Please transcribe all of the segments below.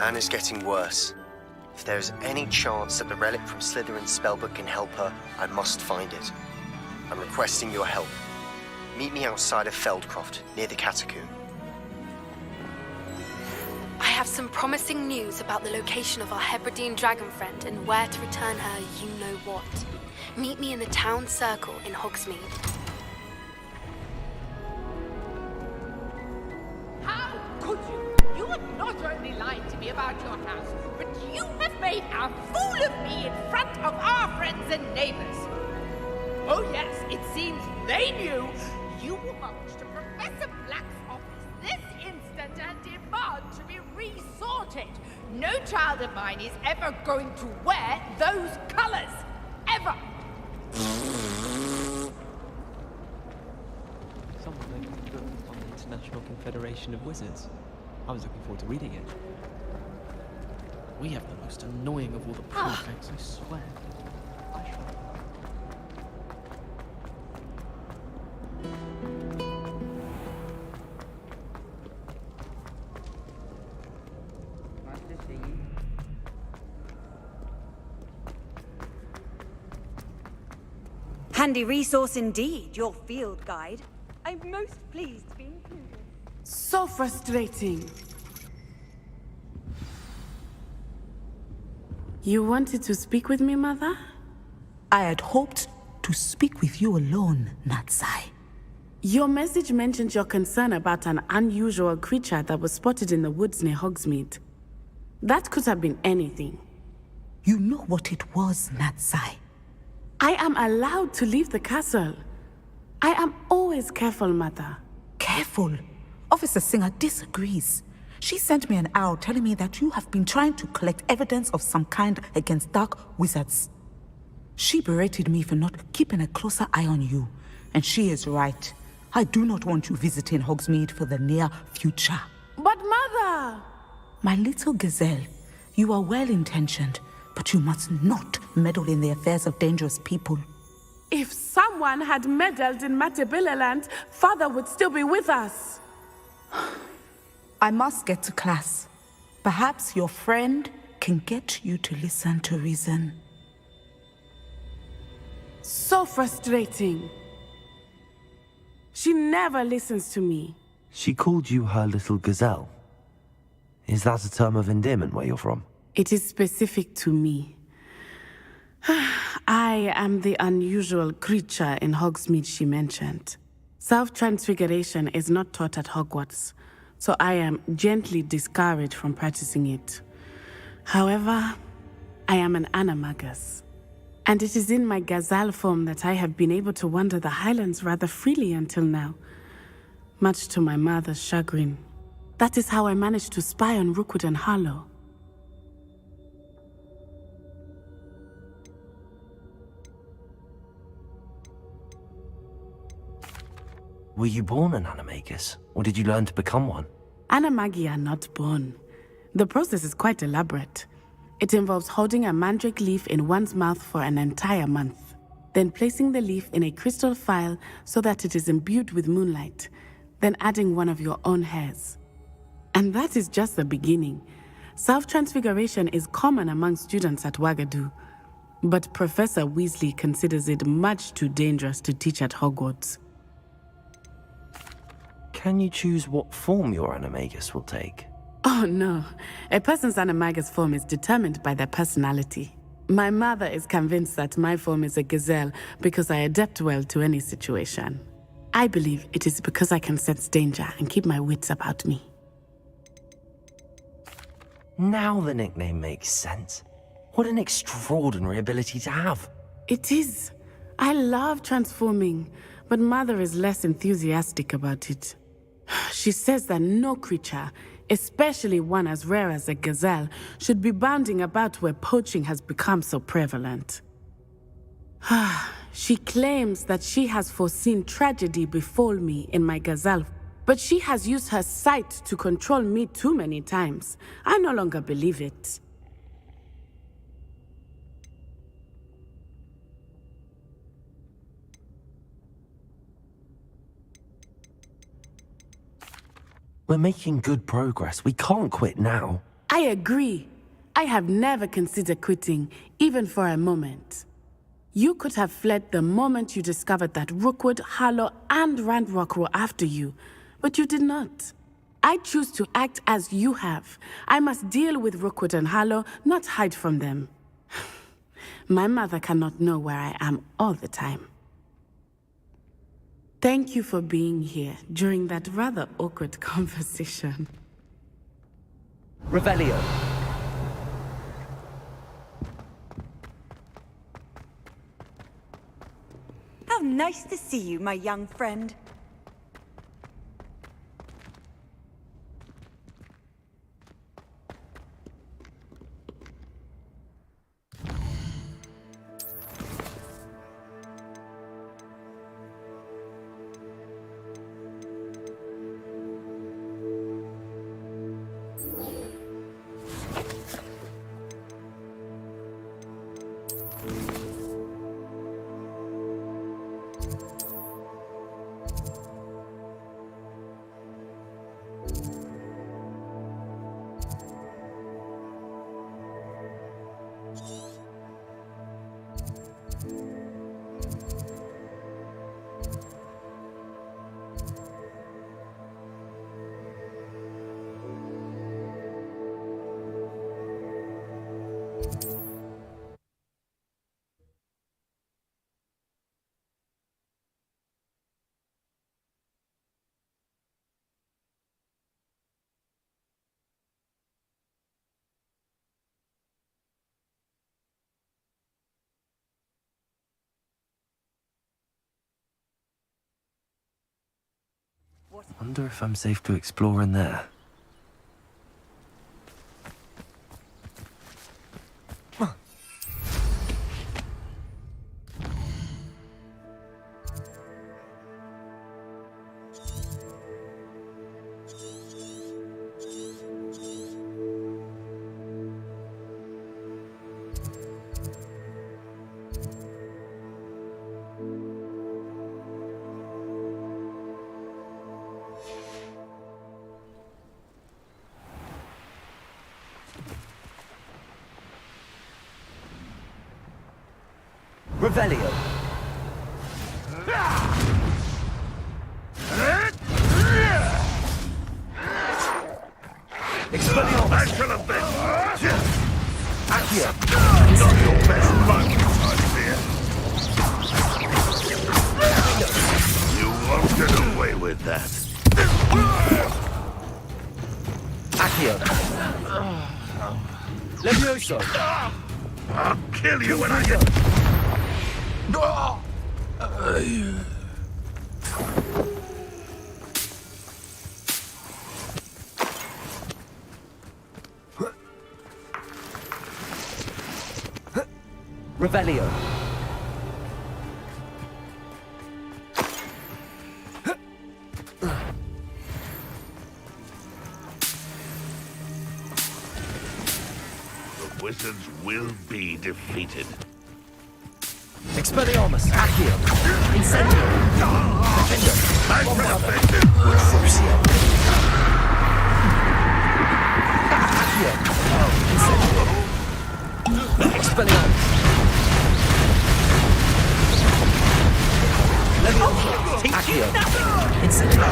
Anna's getting worse. If there is any chance that the relic from Slytherin's spellbook can help her, I must find it. I'm requesting your help. Meet me outside of Feldcroft, near the Catacomb. I have some promising news about the location of our Hebridean dragon friend and where to return her you-know-what. Meet me in the town circle in Hogsmeade. How could you? You have not only lied to me about your house, but you have made a fool of me in front of our friends and neighbors. Oh yes, it seems they knew. You will march to Professor Black's office this instant and demand to be resorted. No child of mine is ever going to wear those colors. Ever. Someone making a book on the International Confederation of Wizards. I was looking forward to reading it. We have the most annoying of all the prefects, I swear. I shall. Handy resource indeed, your field guide. I'm most pleased to be included. So frustrating. You wanted to speak with me, Mother? I had hoped to speak with you alone, Natsai. Your message mentioned your concern about an unusual creature that was spotted in the woods near Hogsmeade. That could have been anything. You know what it was, Natsai. I am allowed to leave the castle. I am always careful, Mother. Careful. Officer Singer disagrees. She sent me an owl telling me that you have been trying to collect evidence of some kind against dark wizards. She berated me for not keeping a closer eye on you, and she is right. I do not want you visiting Hogsmeade for the near future. But Mother! My little gazelle, you are well-intentioned, but you must not meddle in the affairs of dangerous people. If someone had meddled in Matabeleland, Father would still be with us. I must get to class. Perhaps your friend can get you to listen to reason. So frustrating. She never listens to me. She called you her little gazelle. Is that a term of endearment where you're from? It is specific to me. I am the unusual creature in Hogsmeade she mentioned. Self-transfiguration is not taught at Hogwarts, so I am gently discouraged from practicing it. However, I am an animagus, and it is in my gazelle form that I have been able to wander the Highlands rather freely until now, much to my mother's chagrin. That is how I managed to spy on Rookwood and Harlow. Were you born an animagus, or did you learn to become one? Animagi are not born. The process is quite elaborate. It involves holding a mandrake leaf in one's mouth for an entire month, then placing the leaf in a crystal phial so that it is imbued with moonlight, then adding one of your own hairs. And that is just the beginning. Self-transfiguration is common among students at Wagadu, but Professor Weasley considers it much too dangerous to teach at Hogwarts. Can you choose what form your animagus will take? Oh no, a person's animagus form is determined by their personality. My mother is convinced that my form is a gazelle because I adapt well to any situation. I believe it is because I can sense danger and keep my wits about me. Now the nickname makes sense. What an extraordinary ability to have. It is. I love transforming, but Mother is less enthusiastic about it. She says that no creature, especially one as rare as a gazelle, should be bounding about where poaching has become so prevalent. She claims that she has foreseen tragedy befall me in my gazelle, but she has used her sight to control me too many times. I no longer believe it. We're making good progress. We can't quit now. I I agree. I have never considered quitting, even for a moment. You could have fled the moment you discovered that Rookwood, Harlow, and Randrock were after you, but you did not. I choose to act as you have. I must deal with Rookwood and Harlow, not hide from them. My mother cannot know where I am all the time. Thank you for being here during that rather awkward conversation. Revelio. How nice to see you, my young friend. Wonder if I'm safe to explore in there. Revelio. Expelliarmus. I shall avenge you. Accio. Not your best fun, I fear. You won't get away with that. Accio. Levioso. I'll kill you when I get... Revelio. The wizards will be defeated. Expelliarmus. Accio. Incendio. Defender. I shall avenge you. Crucio. Accio. Incendio. Expelliarmus. Levioso. Accio. Incendio.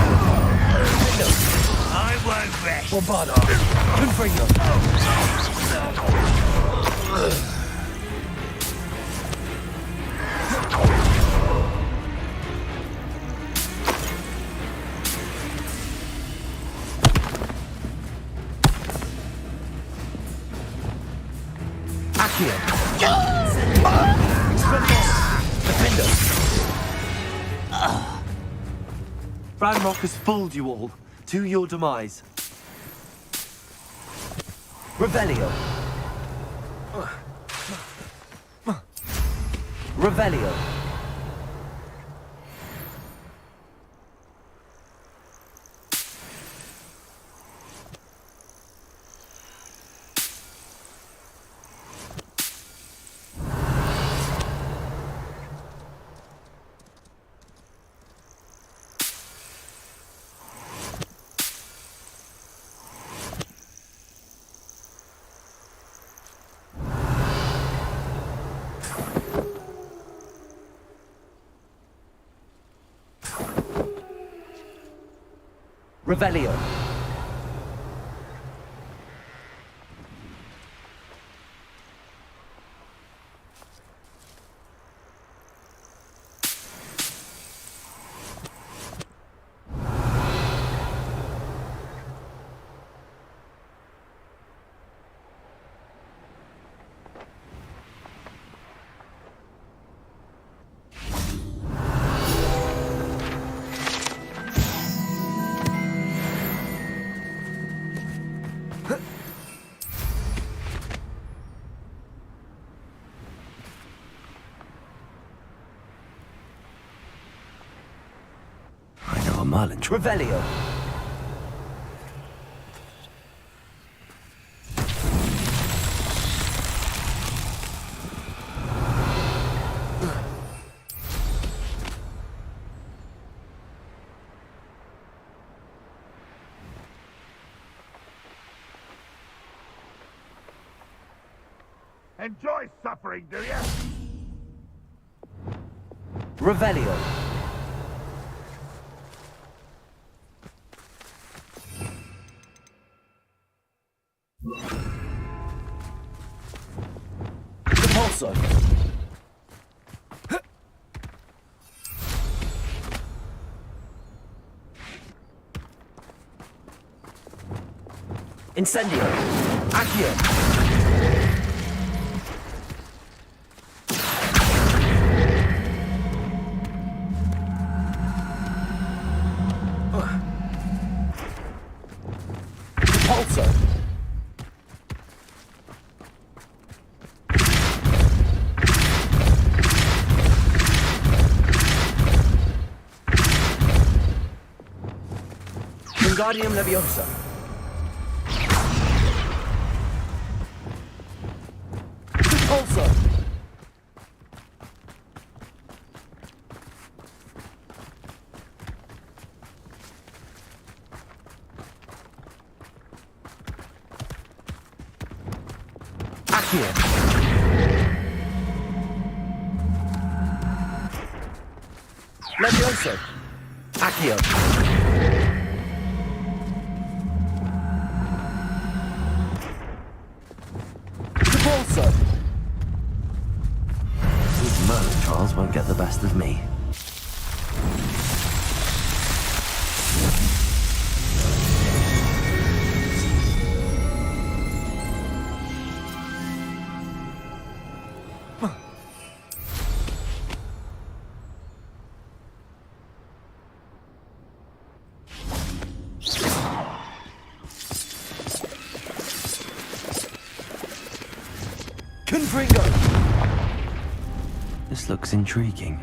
I won't rest. Bombardo. Confringo. Accio. Defender. Ranrock has fooled you all. To your demise. Revelio. Revelio. Revelio. Merlin. Revelio. Enjoy suffering, do you? Revelio. Compulso. Incendio. Accio. Compulso. Wingardium Leviosa. Compulso. Accio. Levioso. Accio. Compulso. These Merlin trials won't get the best of me. Confringo. This looks intriguing.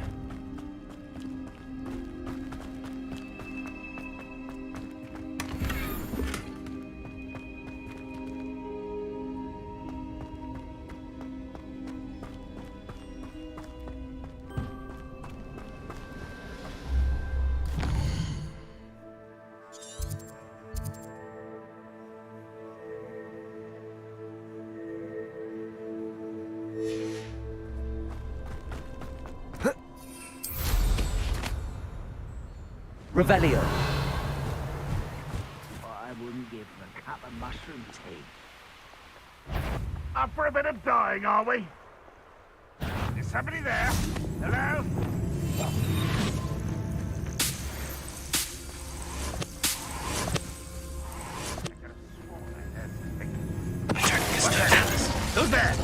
Revelio. I wouldn't give a cup of mushroom tea. Up for a bit of dying, are we? Is somebody there? Hello? Who's there?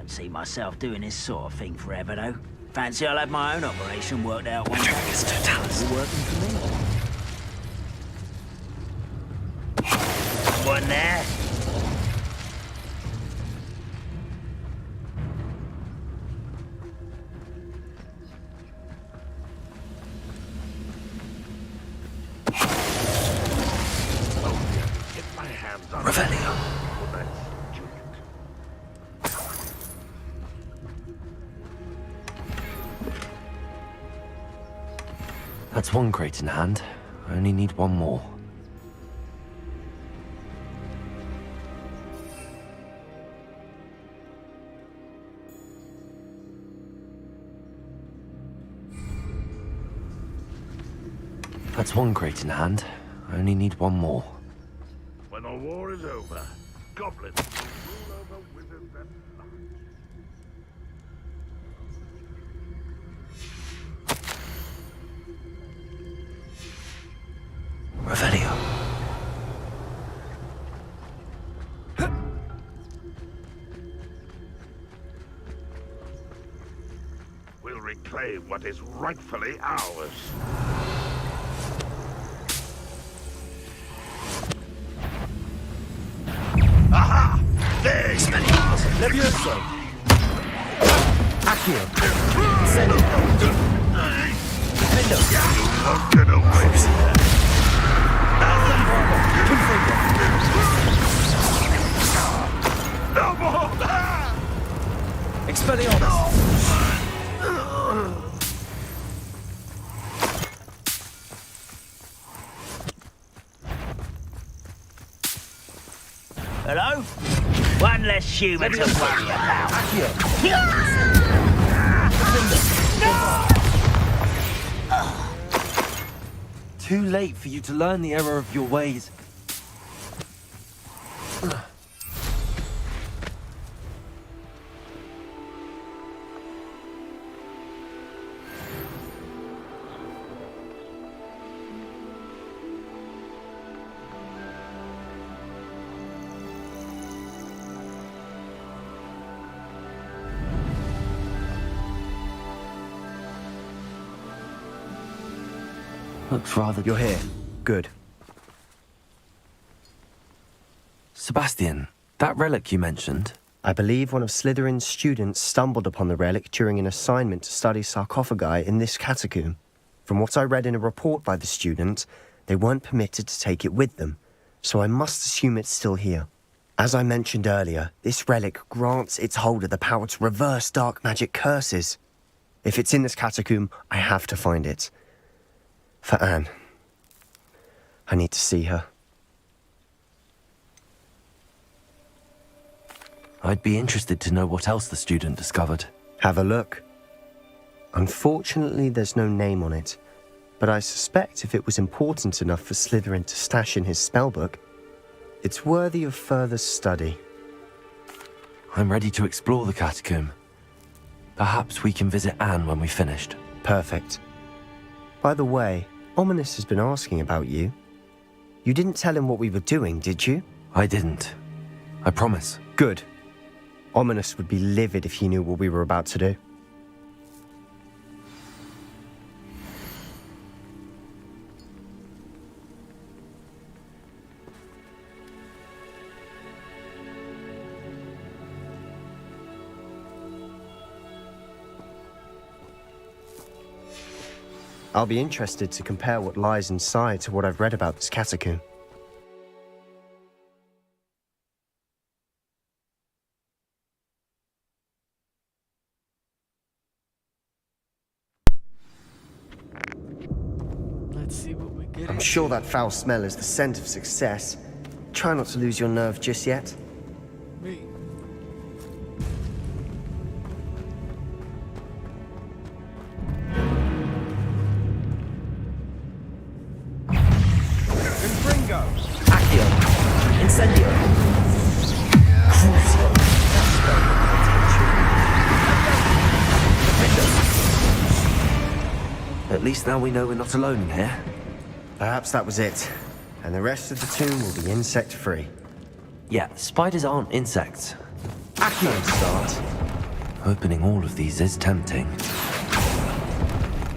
See myself doing this sort of thing forever, though. Fancy I'll have my own operation worked out one day. All working for me. One there. Get my hands on Revelio. That's one crate in hand. I only need one more. That's one crate in hand. I only need one more. When the war is over, goblins will rule over wizards and Revelio. we'll reclaim what is rightfully ours. Aha! There you are! Levioso! Accio! Send it! Hendo! Won't get away. No more! Expelliarmus! Hello? One less human to worry about. Too late for you to learn the error of your ways. Looks rather... You're here. Good. Sebastian, that relic you mentioned, I believe one of Slytherin's students stumbled upon the relic during an assignment to study sarcophagi in this catacomb. From what I read in a report by the student, they weren't permitted to take it with them, so I must assume it's still here. As I mentioned earlier, this relic grants its holder the power to reverse dark magic curses. If it's in this catacomb, I have to find it. For Anne. I need to see her. I'd be interested to know what else the student discovered. Have a look. Unfortunately, there's no name on it, but I suspect if it was important enough for Slytherin to stash in his spellbook, it's worthy of further study. I'm ready to explore the catacomb. Perhaps we can visit Anne when we've finished. Perfect. By the way, Ominous has been asking about you. You didn't tell him what we were doing, did you? I didn't. I promise. Good. Ominous would be livid if he knew what we were about to do. I'll be interested to compare what lies inside to what I've read about this catacomb. Let's see what we get. I'm sure that foul smell is the scent of success. Try not to lose your nerve just yet. Me. Accio! Incendio! At least now we know we're not alone in here. Perhaps that was it. And the rest of the tomb will be insect-free. Yeah, spiders aren't insects. Accio start. Opening all of these is tempting.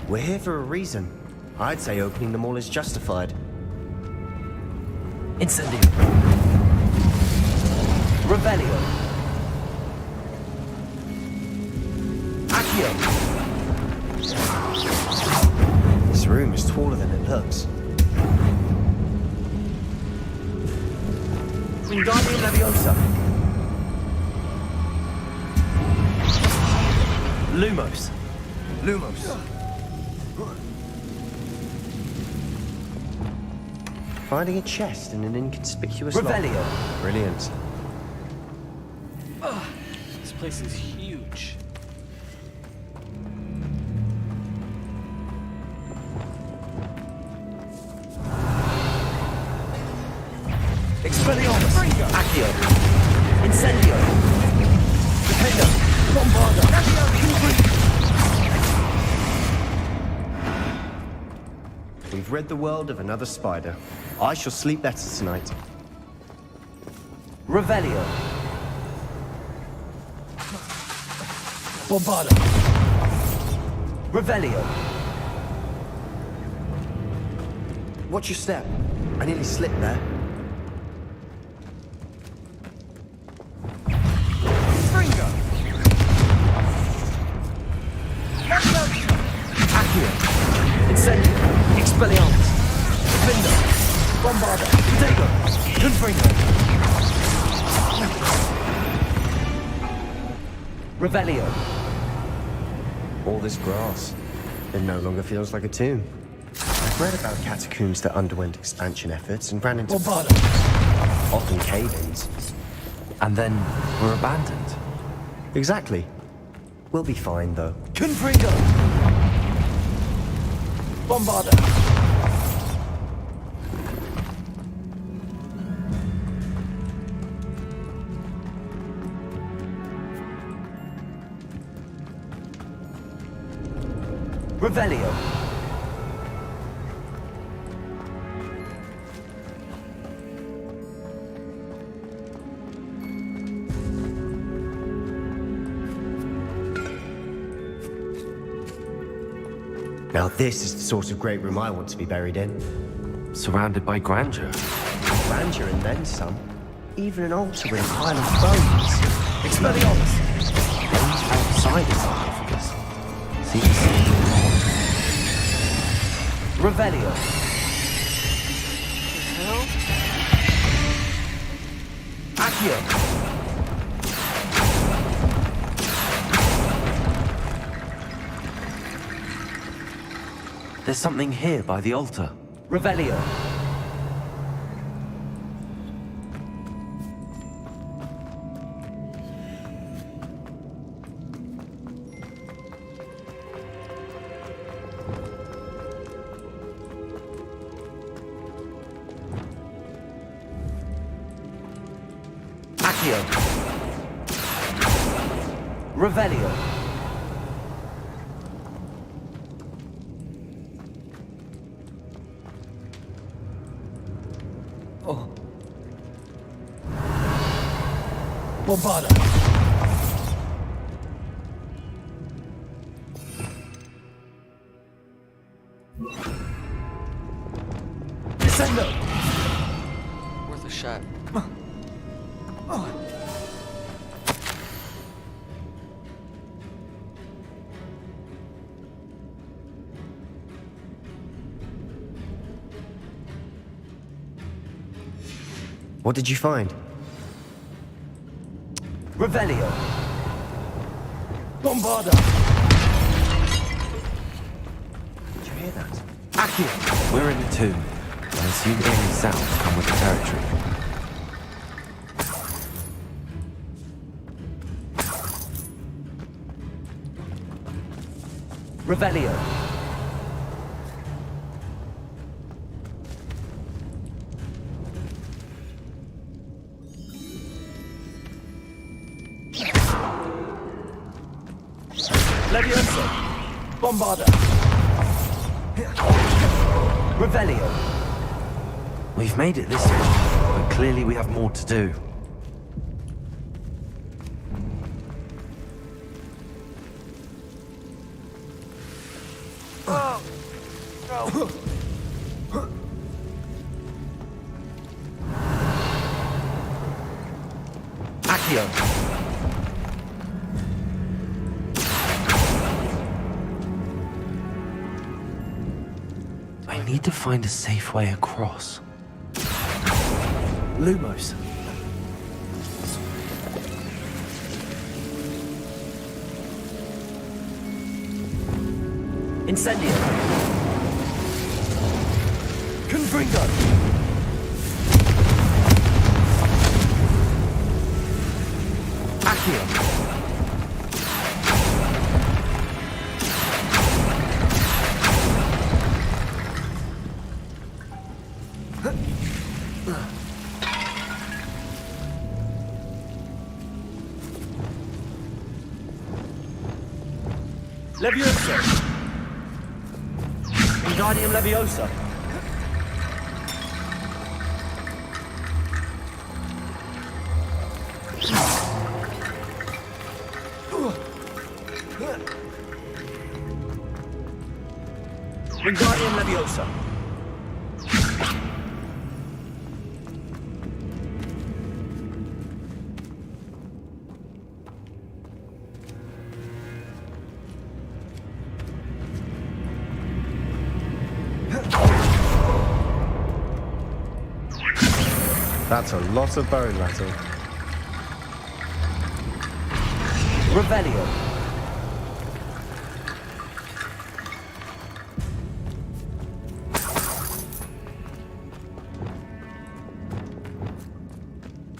We're here for a reason. I'd say opening them all is justified. Incendio! Revelio! Accio! This room is taller than it looks. Wingardium Leviosa! Lumos! Lumos! Finding a chest in an inconspicuous Revelio! lock. Brilliant. This place is huge. Accio! Incendio! Defender! Bombarda! We've rid the world of another spider. I shall sleep better tonight. Revelio! Bombarda! Revelio! Watch your step. I nearly slipped there. Fringo! Accio! Incendio! Expelliarmus! Defender! Bombarda! Protego! Confringo! Revelio! All this grass. It no longer feels like a tomb. I've read about catacombs that underwent expansion efforts and ran into Bombarda! often cave-ins. And then were abandoned. Exactly. We'll be fine, though. Confringo! Bombarda! Revelio! Now this is the sort of great room I want to be buried in. Surrounded by grandeur. Grandeur and then some. Even an altar with a pile of bones. Expelliarmus! Bones outside the sarcophagus. Seems Revelio! Accio! There's something here by the altar. Revelio! Accio! Revelio! Oh. Bombarda! Descendo! Worth a shot. What did you find? Revelio! Bombarda! Did you hear that? Accio! We're in the tomb. I assume eerie sounds come with the territory. Revelio! Levioso! Bombarda! Revelio! We've made it this far, but clearly we have more to do. Accio! I need to find a safe way across. Lumos. Incendio. Confringo. Accio. Leviosa! Wingardium Leviosa! Wingardium Leviosa! That's a lot of bone rattle. Revelio!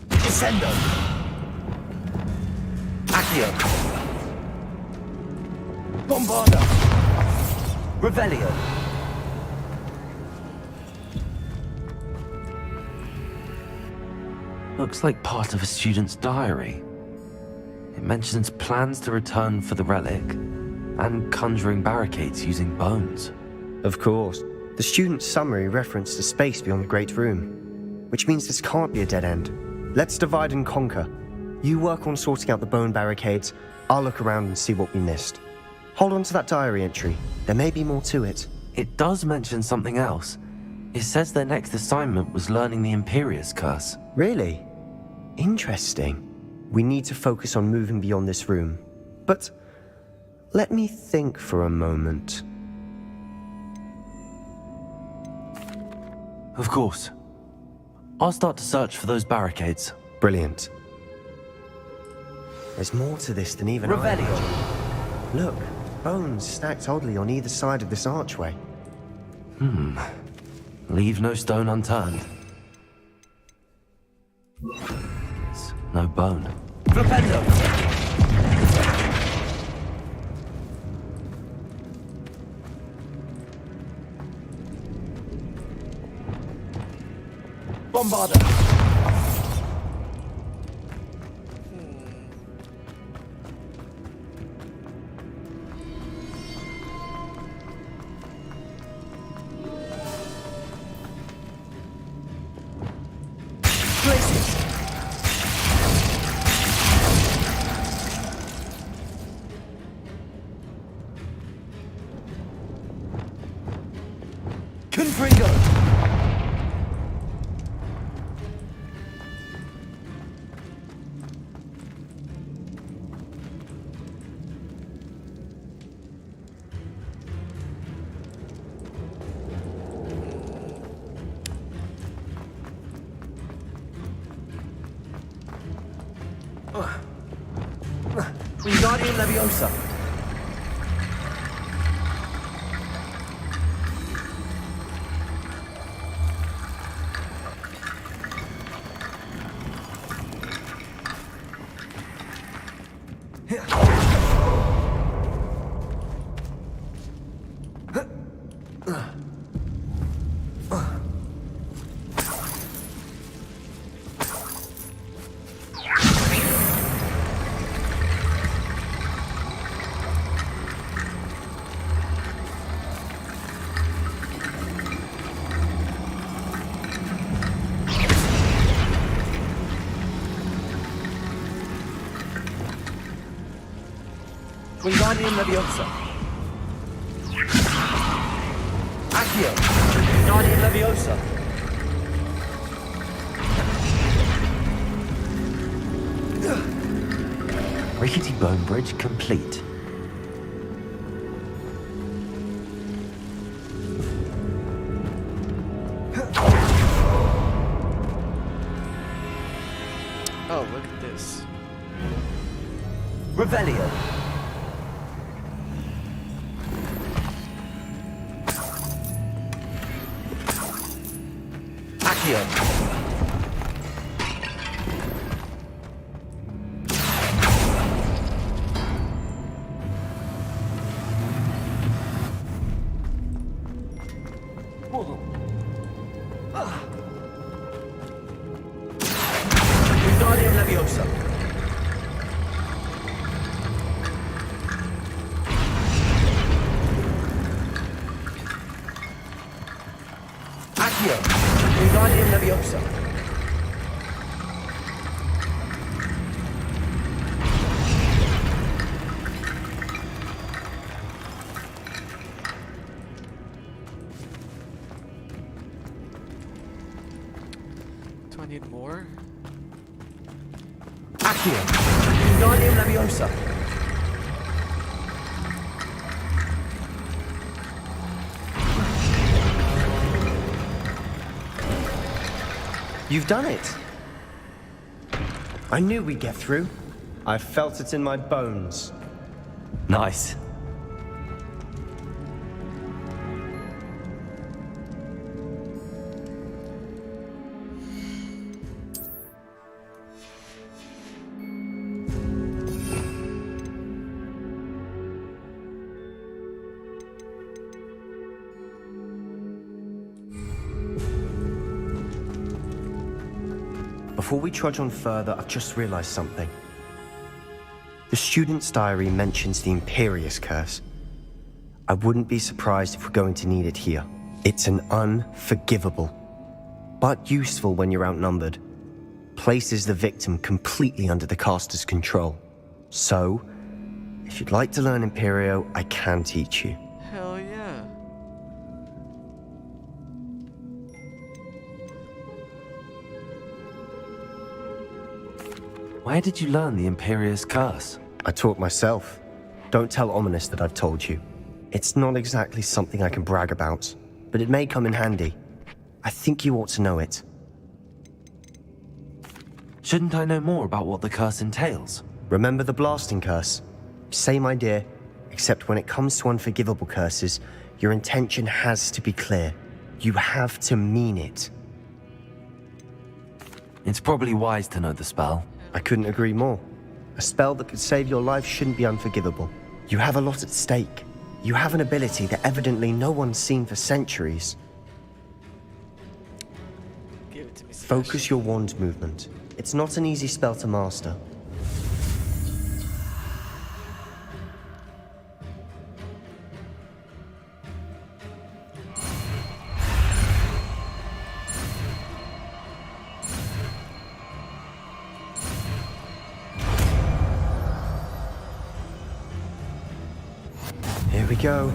Descendo! Accio! Bombarda! Revelio! Looks like part of a student's diary. It mentions plans to return for the relic and conjuring barricades using bones. Of course. The student's summary referenced a space beyond the Great Room, which means this can't be a dead end. Let's divide and conquer. You work on sorting out the bone barricades, I'll look around and see what we missed. Hold on to that diary entry. There may be more to it. It does mention something else. It says their next assignment was learning the Imperius Curse. Really? Interesting. We need to focus on moving beyond this room. But let me think for a moment. Of course. I'll start to search for those barricades. Brilliant. There's more to this than even I Revelio! imagined. Look, bones stacked oddly on either side of this archway. Leave no stone unturned. No bone. Flipendo! Bombarda! Places! Confringo! Wingardium Leviosa! Wingardium Leviosa! Accio! Wingardium Leviosa! Rickety bone bridge complete. Oh, look at this. Revelio! Accio! Wingardium Leviosa! Leviosa. Do I need more? Accio. Wingardium Leviosa. You've done it. I knew we'd get through. I felt it in my bones. Nice. Before we trudge on further, I've just realized something. The student's diary mentions the Imperious Curse. I wouldn't be surprised if we're going to need it here. It's an unforgivable, but useful when you're outnumbered. Places the victim completely under the caster's control. So, if you'd like to learn Imperio, I can teach you. Hell yeah. Where did you learn the Imperious Curse? I taught myself. Don't tell Ominous that I've told you. It's not exactly something I can brag about, but it may come in handy. I think you ought to know it. Shouldn't I know more about what the curse entails? Remember the blasting curse? Same idea, except when it comes to unforgivable curses, your intention has to be clear. You have to mean it. It's probably wise to know the spell. I couldn't agree more. A spell that could save your life shouldn't be unforgivable. You have a lot at stake. You have an ability that evidently no one's seen for centuries. Give it to me. Focus your wand movement. It's not an easy spell to master. Here we go.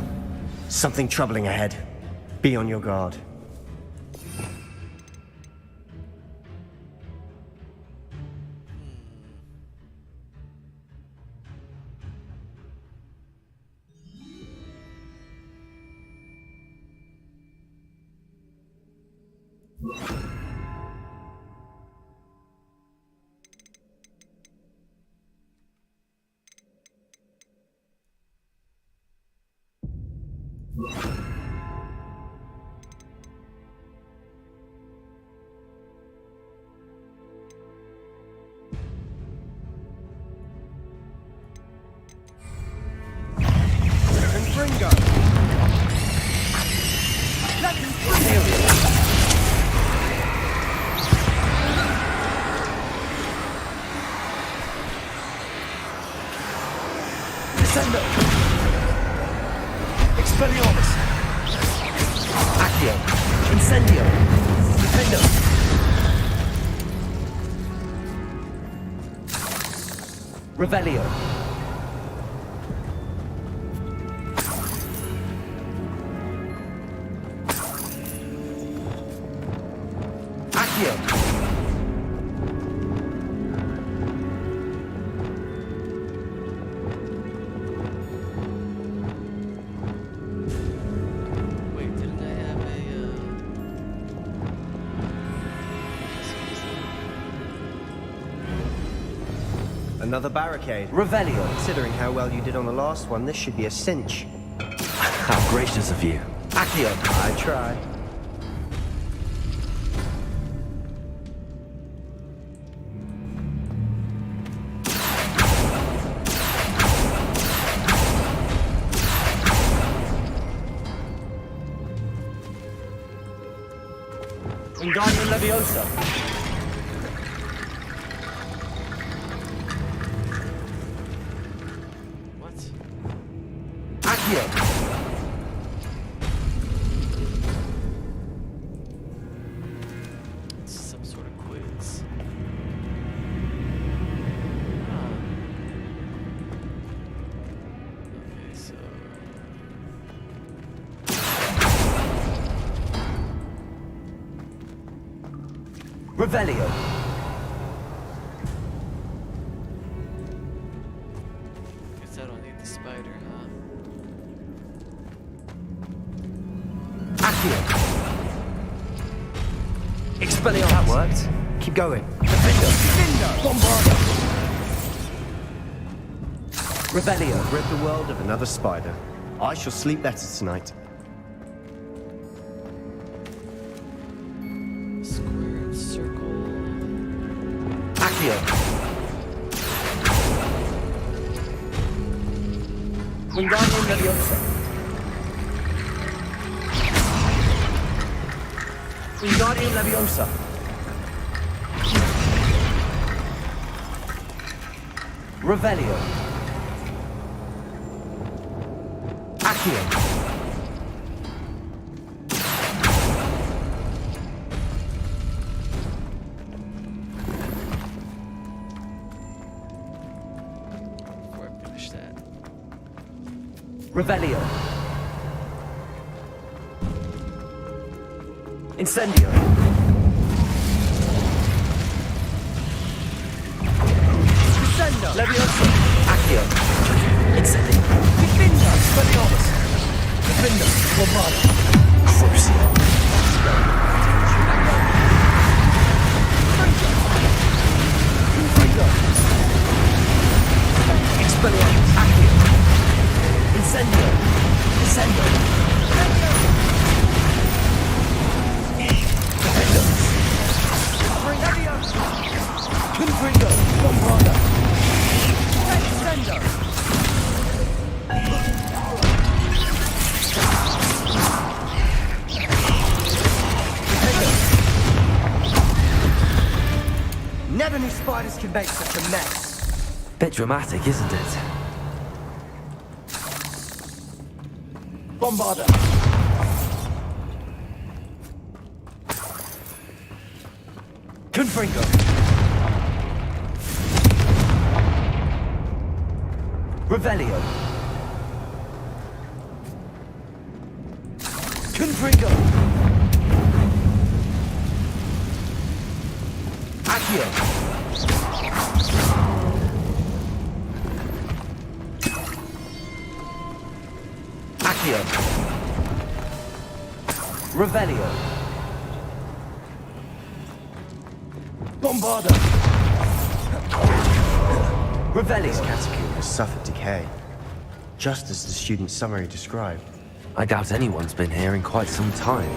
Something troubling ahead. Be on your guard. Descendo. Expelliarmus. Accio. Incendio. Defendo. Revelio. Accio. Wait, didn't I have Another barricade. Revelio. Considering how well you did on the last one, this should be a cinch. How gracious of you. Accio. I try. Wingardium Leviosa. what? Accio. Revelio. Guess I don't need the spider, huh? Accio. Expelliarmus. That worked. Keep going. Defender. Bombarda. Revelio. I've rid the world of another spider. I shall sleep better tonight. Square, circle. Accio. Wingardium Leviosa. Wingardium Leviosa. Revelio. Accio. Before I finish that. Revelio. Incendio. Descendo. Leviosa. Accio. Incendio. Defender. Expelliarmus. Defender. Bombarda. Crucio. Expelliarmus. Accio. Incendio. Descendo. Defender. Confringo. Bombarda. Descendo. Never knew spiders could make such a mess. Bit dramatic, isn't it? Bombarda. Confringo. Revelio. Confringo. Accio. Accio. Revelio. Bombarda. Revelio. This catacomb has suffered decay, just as the student's summary described. I doubt anyone's been here in quite some time.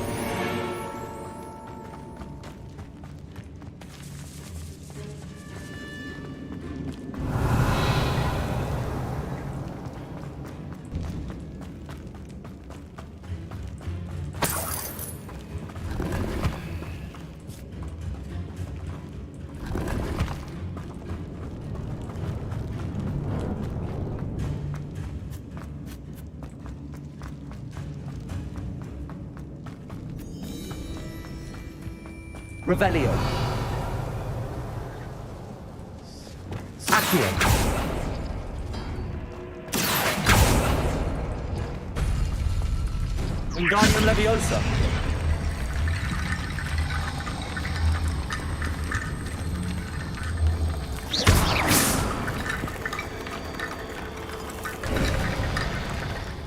Revelio. Accio. Wingardium Leviosa.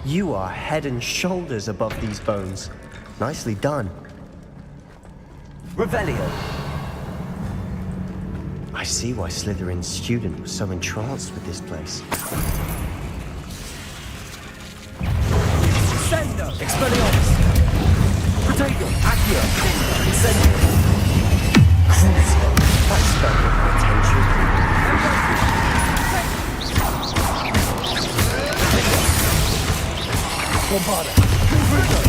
You are head and shoulders above these bones. Nicely done. Revelio. I see why Slytherin's student was so entranced with this place. Descendo. Expelliarmus. Protego. Accio. Incendio. Crucio. That spell got my attention. Bombarda. Confringo.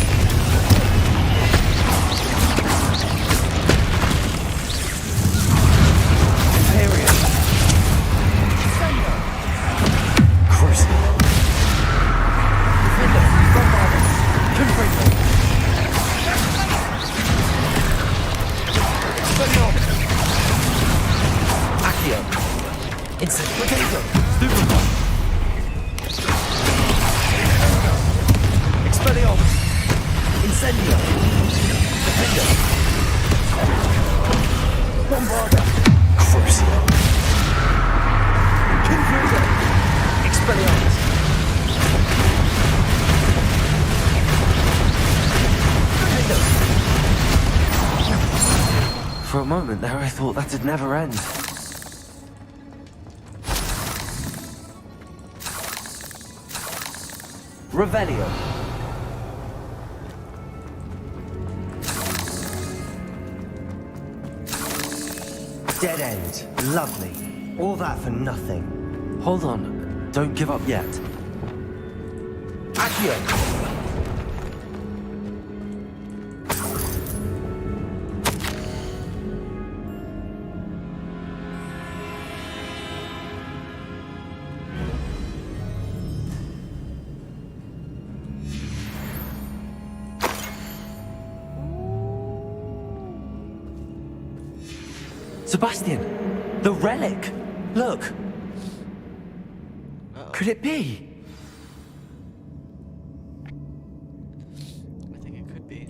Bombarda! Crucio! Confuser! Expelliarmus! For a moment there, I thought that'd never end. Revelio. Dead end. Lovely. All that for nothing. Hold on. Don't give up yet. Accio! Sebastian! The relic! Look! Could it be? I think it could be.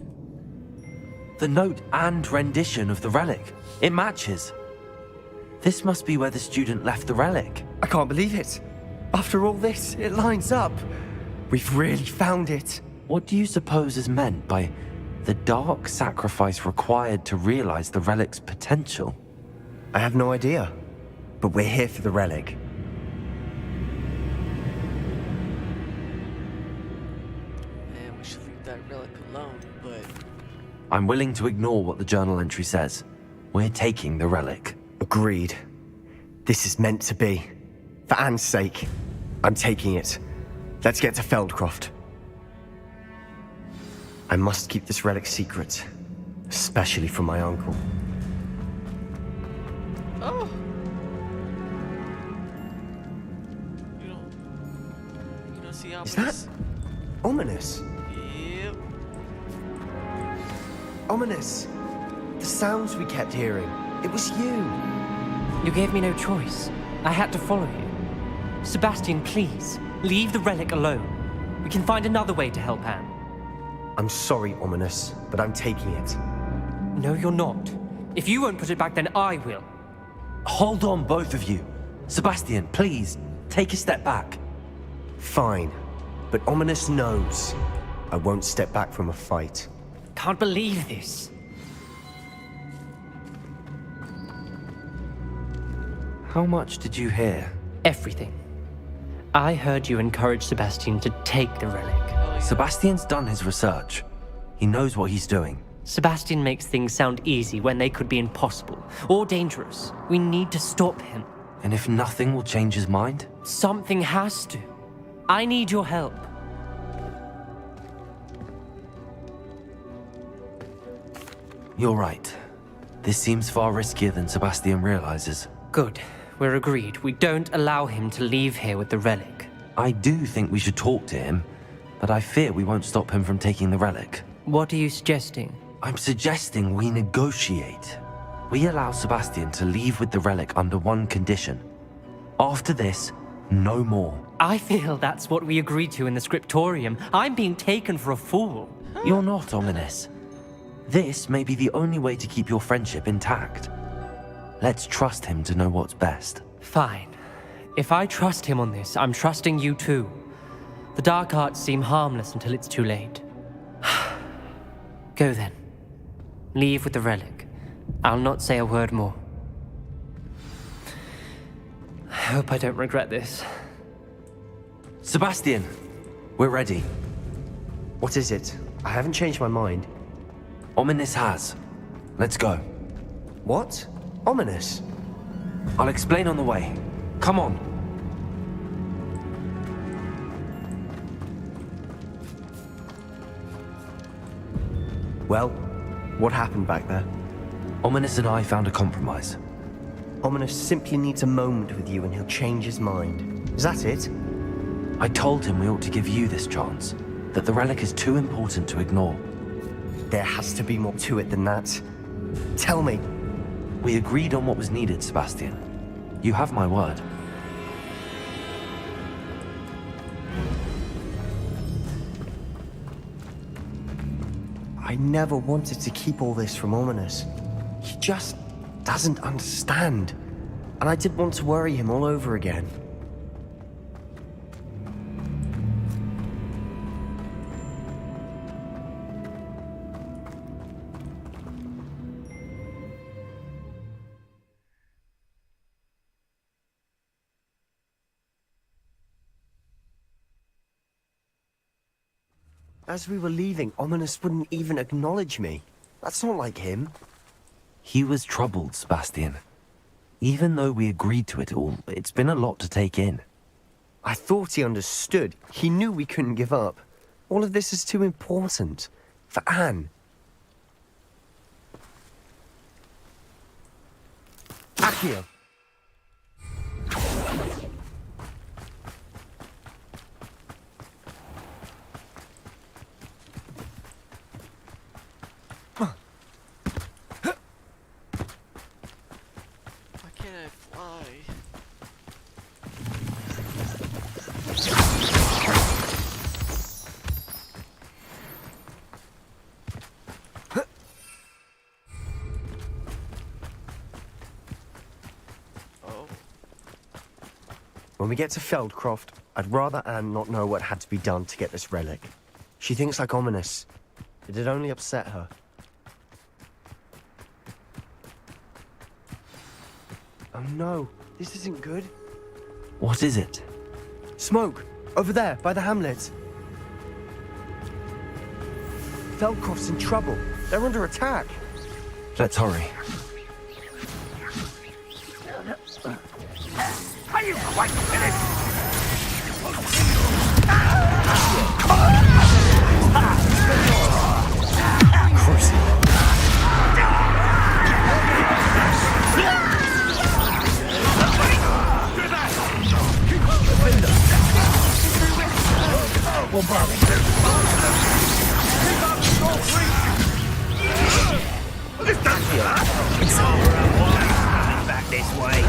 The note and rendition of the relic. It matches. This must be where the student left the relic. I can't believe it. After all this, it lines up. We've really found it. What do you suppose is meant by the dark sacrifice required to realize the relic's potential? I have no idea. But we're here for the relic. Man, we should leave that relic alone, but... I'm willing to ignore what the journal entry says. We're taking the relic. Agreed. This is meant to be. For Anne's sake. I'm taking it. Let's get to Feldcroft. I must keep this relic secret. Especially from my uncle. Oh! You don't see ominous? Is that ominous? Yep. Ominous. The sounds we kept hearing. It was you. You gave me no choice. I had to follow you. Sebastian, please, leave the relic alone. We can find another way to help Anne. I'm sorry, Ominous, but I'm taking it. No, you're not. If you won't put it back, then I will. Hold on, both of you. Sebastian, please, take a step back. Fine, but Ominous knows I won't step back from a fight. Can't believe this. How much did you hear? Everything. I heard you encourage Sebastian to take the relic. Sebastian's done his research. He knows what he's doing. Sebastian makes things sound easy when they could be impossible or dangerous. We need to stop him. And if nothing will change his mind? Something has to. I need your help. You're right. This seems far riskier than Sebastian realizes. Good. We're agreed. We don't allow him to leave here with the relic. I do think we should talk to him, but I fear we won't stop him from taking the relic. What are you suggesting? I'm suggesting we negotiate. We allow Sebastian to leave with the relic under one condition. After this, no more. I feel that's what we agreed to in the scriptorium. I'm being taken for a fool. You're not, Ominous. This may be the only way to keep your friendship intact. Let's trust him to know what's best. Fine. If I trust him on this, I'm trusting you too. The dark arts seem harmless until it's too late. Go then. Leave with the relic. I'll not say a word more. I hope I don't regret this. Sebastian, we're ready. What is it? I haven't changed my mind. Ominous has. Let's go. What? Ominous? I'll explain on the way. Come on. Well, what happened back there? Ominous and I found a compromise. Ominous simply needs a moment with you and he'll change his mind. Is that it? I told him we ought to give you this chance, that the relic is too important to ignore. There has to be more to it than that. Tell me. We agreed on what was needed, Sebastian. You have my word. I never wanted to keep all this from Ominous. He just doesn't understand. And I didn't want to worry him all over again. As we were leaving, Ominous wouldn't even acknowledge me. That's not like him. He was troubled, Sebastian. Even though we agreed to it all, it's been a lot to take in. I thought he understood. He knew we couldn't give up. All of this is too important. For Anne. Accio! Why can't I fly? Oh. When we get to Feldcroft, I'd rather Anne not know what had to be done to get this relic. She thinks like Ominous. It'd only upset her. Oh no, this isn't good. What is it? Smoke! Over there, by the hamlet. Feldcroft's in trouble. They're under attack. Let's hurry. Are you quite finished? Back this way.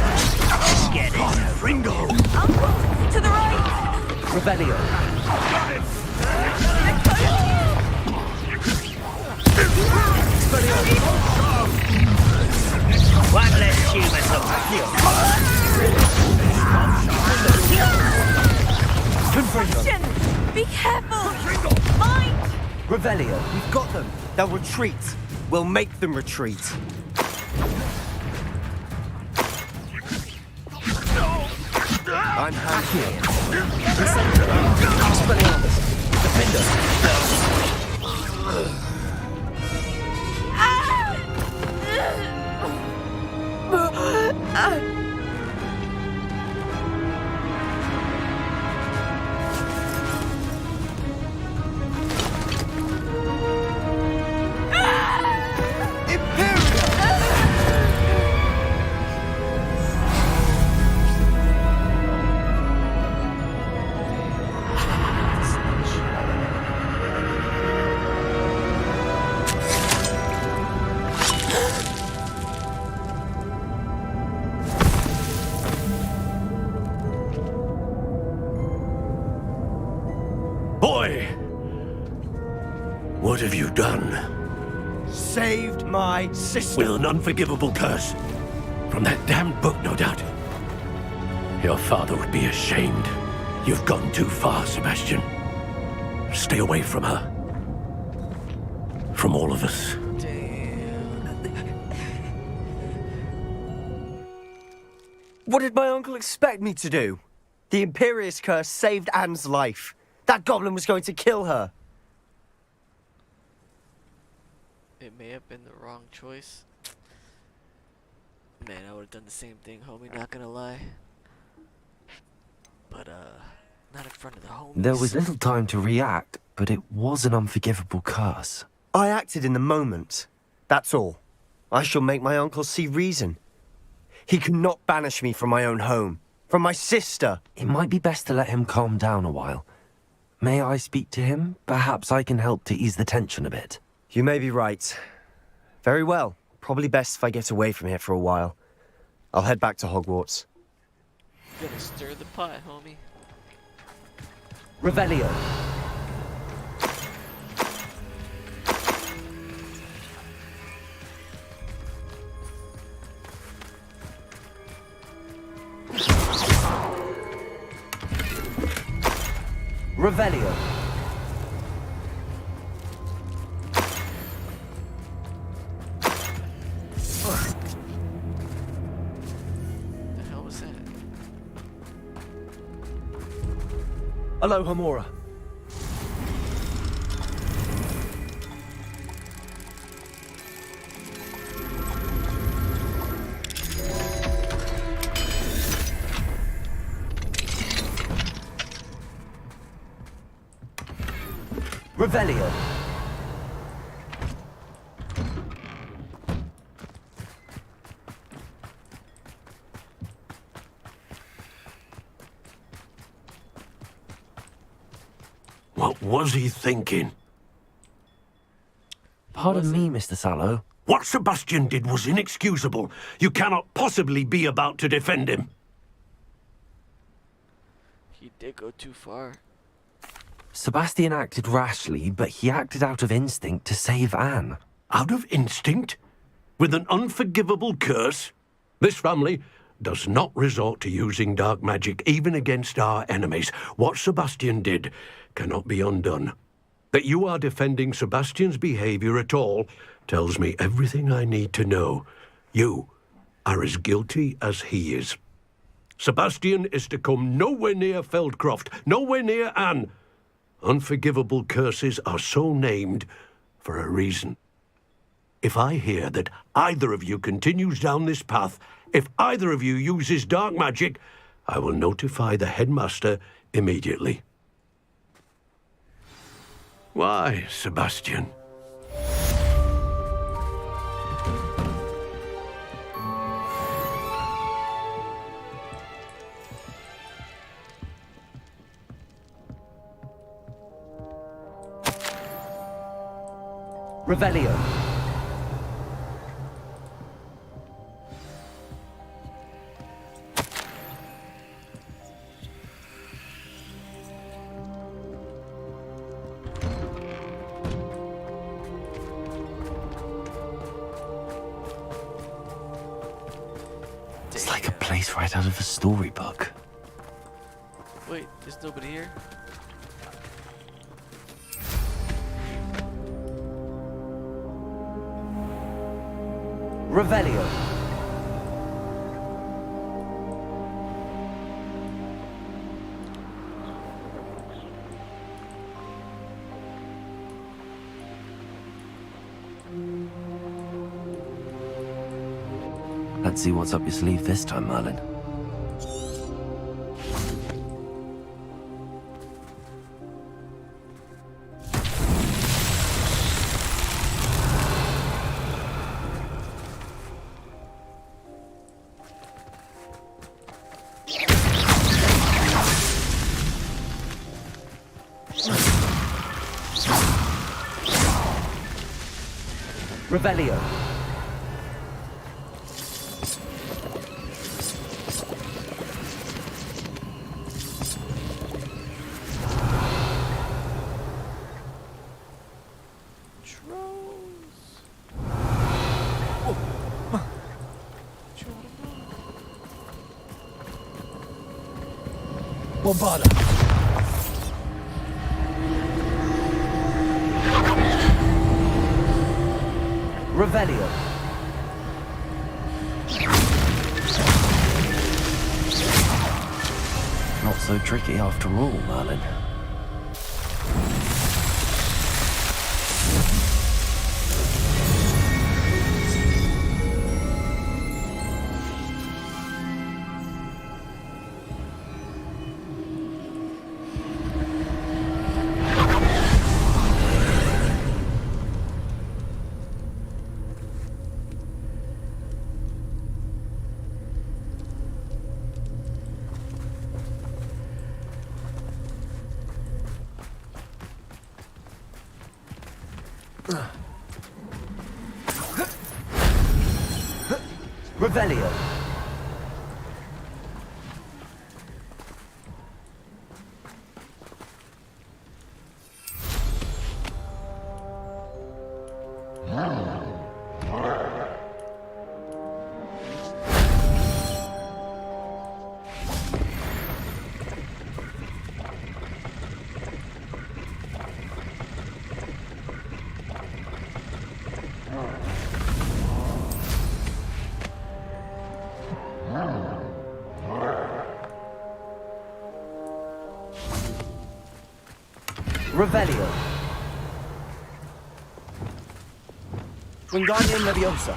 Let's get it. Ringo! Uncle, to the right! Revelio. One less human Sebastian, be careful! Mind! Revelio, we've got them. They'll retreat. We'll make them retreat. I'm here. Expelliarmus. Defender. Boy! What have you done? Saved my sister. With an unforgivable curse. From that damned book, no doubt. Your father would be ashamed. You've gone too far, Sebastian. Stay away from her. From all of us. What did my uncle expect me to do? The Imperious curse saved Anne's life. That goblin was going to kill her. It may have been the wrong choice. Man, I would have done the same thing, homie, not gonna lie. But, not in front of the homies. There was little time to react, but it was an unforgivable curse. I acted in the moment. That's all. I shall make my uncle see reason. He cannot banish me from my own home. From my sister. It might be best to let him calm down a while. May I speak to him? Perhaps I can help to ease the tension a bit. You may be right. Very well. Probably best if I get away from here for a while. I'll head back to Hogwarts. Gonna stir the pot, homie. Revelio. Revelio. The hell was that? Aloha Mora. Revelio. What was he thinking? Pardon me, Mr. Sallow. What Sebastian did was inexcusable. You cannot possibly be about to defend him. He did go too far. Sebastian acted rashly, but he acted out of instinct to save Anne. Out of instinct? With an unforgivable curse? This family does not resort to using dark magic even against our enemies. What Sebastian did cannot be undone. That you are defending Sebastian's behavior at all tells me everything I need to know. You are as guilty as he is. Sebastian is to come nowhere near Feldcroft, nowhere near Anne. Unforgivable curses are so named for a reason. If I hear that either of you continues down this path, if either of you uses dark magic, I will notify the headmaster immediately. Why, Sebastian? Revelio. It's like a place right out of a storybook. Wait, there's nobody here? Revelio. Let's see what's up your sleeve this time, Merlin. Revelio. Bombada. Revelio. Not so tricky after all, Merlin. Revelio. Revelio. Wingardium Leviosa.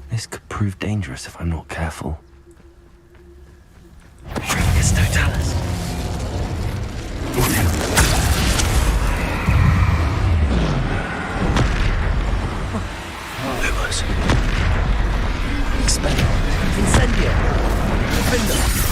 This could prove dangerous if I'm not careful. Trigus Totalis. Lumos. Expellion. Incendio. Defender.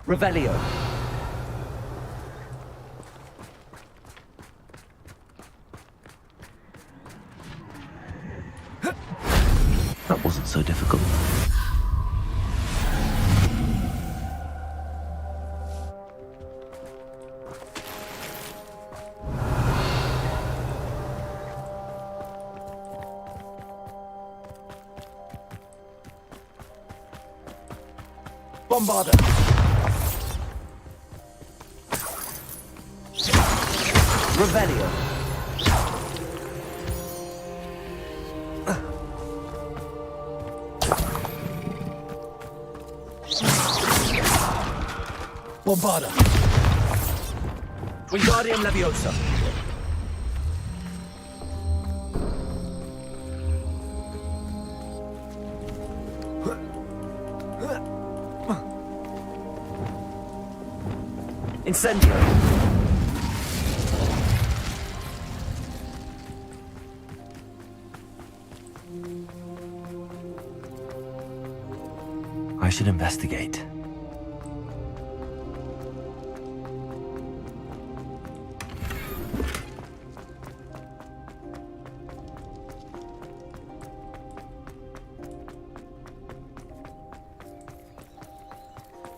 Revelio. That wasn't so difficult. Bombarder. Revelio. Bombarder. Wingardium Leviosa. Incendio. I should investigate.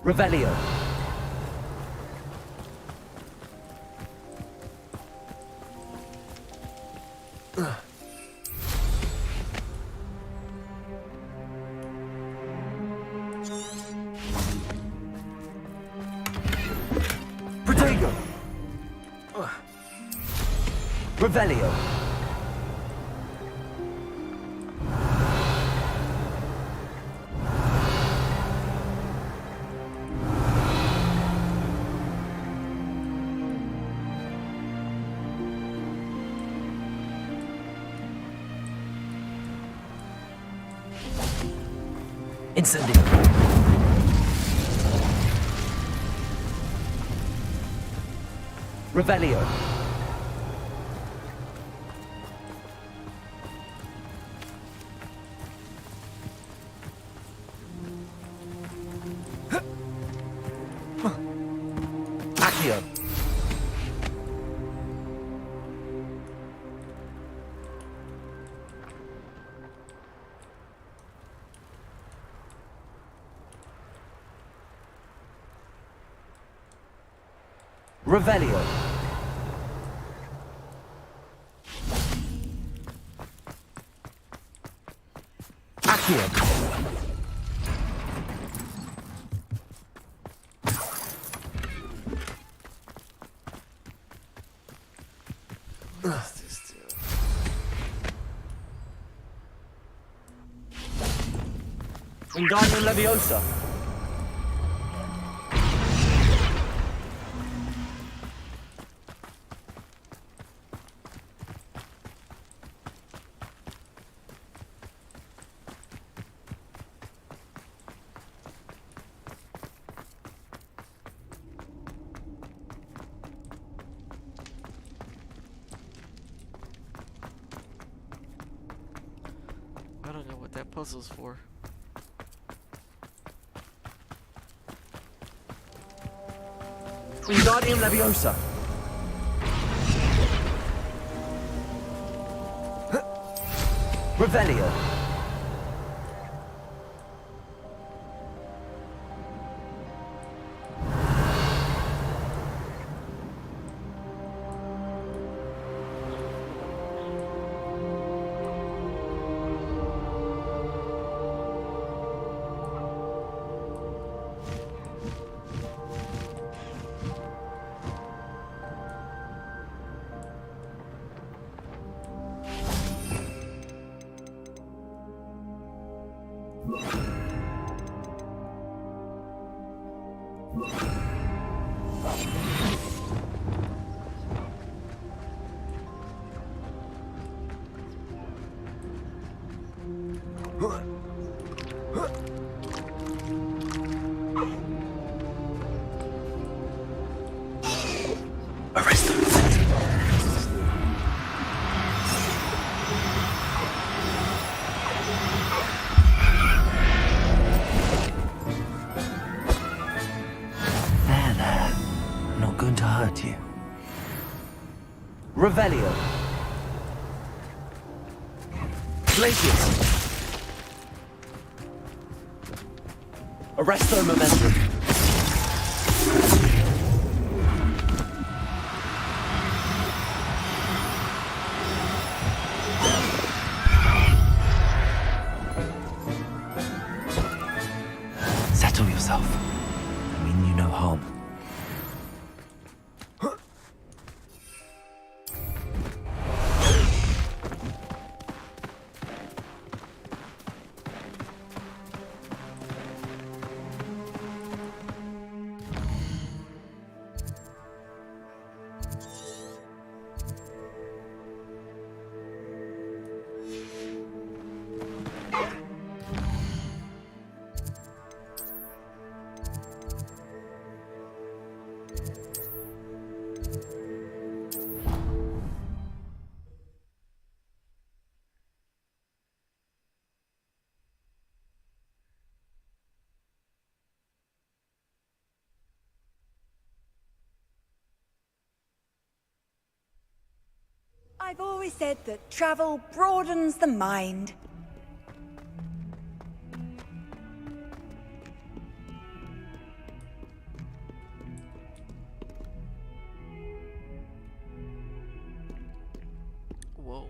Revelio. Protego. Revelio. Incendio. Revelio. Accio. Revelio. Accio. What is this dude? Wingardium Leviosa. I don't know what that puzzle's for. Wingardium Leviosa. Revelio. Arrest them. There. I'm not going to hurt you. Revelio. Glacius. Arresto Momentum. Settle yourself. I mean you no harm. I've always said that travel broadens the mind. Whoa.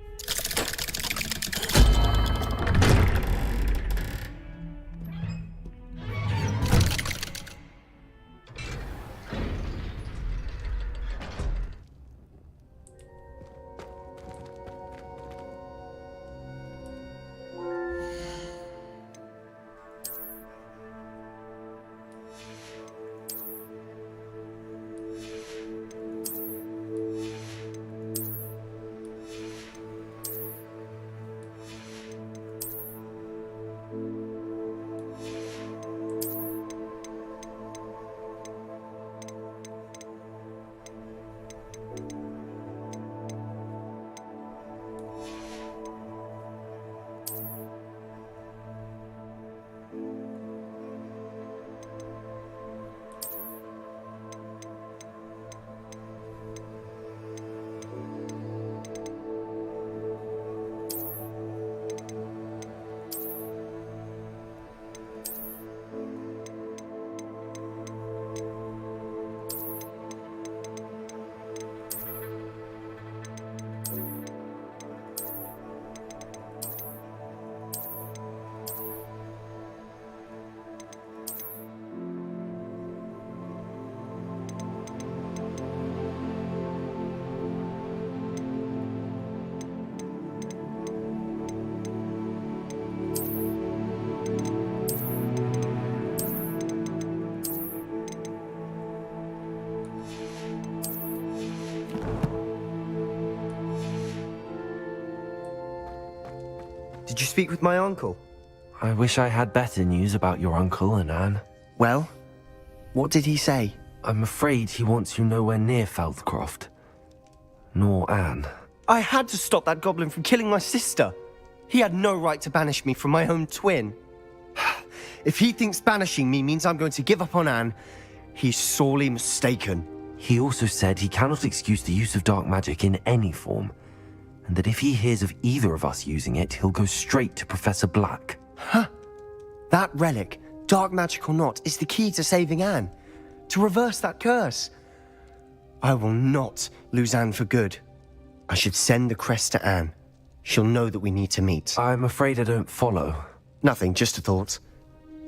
you speak with my uncle? I wish I had better news about your uncle and Anne. Well, what did he say? I'm afraid he wants you nowhere near Feldcroft. Nor Anne. I had to stop that goblin from killing my sister. He had no right to banish me from my own twin. If he thinks banishing me means I'm going to give up on Anne, he's sorely mistaken. He also said he cannot excuse the use of dark magic in any form, and that if he hears of either of us using it, he'll go straight to Professor Black. Huh? That relic, dark magic or not, is the key to saving Anne. To reverse that curse. I will not lose Anne for good. I should send the crest to Anne. She'll know that we need to meet. I'm afraid I don't follow. Nothing, just a thought.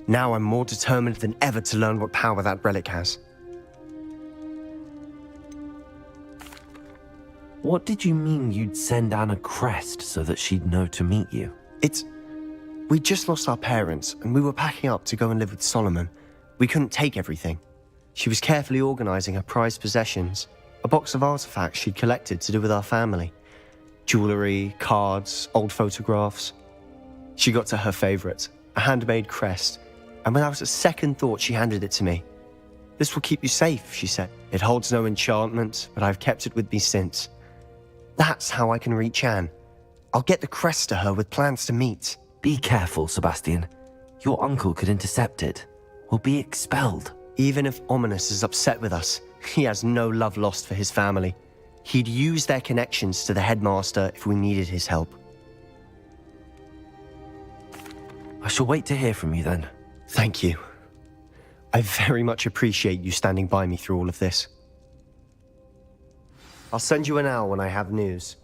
Now I'm more determined than ever to learn what power that relic has. What did you mean you'd send Anne a crest so that she'd know to meet you? We just lost our parents, and we were packing up to go and live with Solomon. We couldn't take everything. She was carefully organizing her prized possessions, a box of artifacts she'd collected to do with our family. Jewelry, cards, old photographs. She got to her favorite, a handmade crest, and without a second thought she handed it to me. This will keep you safe, she said. It holds no enchantment, but I've kept it with me since. That's how I can reach Anne. I'll get the crest to her with plans to meet. Be careful, Sebastian. Your uncle could intercept it, or be expelled. Even if Ominous is upset with us, he has no love lost for his family. He'd use their connections to the headmaster if we needed his help. I shall wait to hear from you then. Thank you. I very much appreciate you standing by me through all of this. I'll send you an owl when I have news.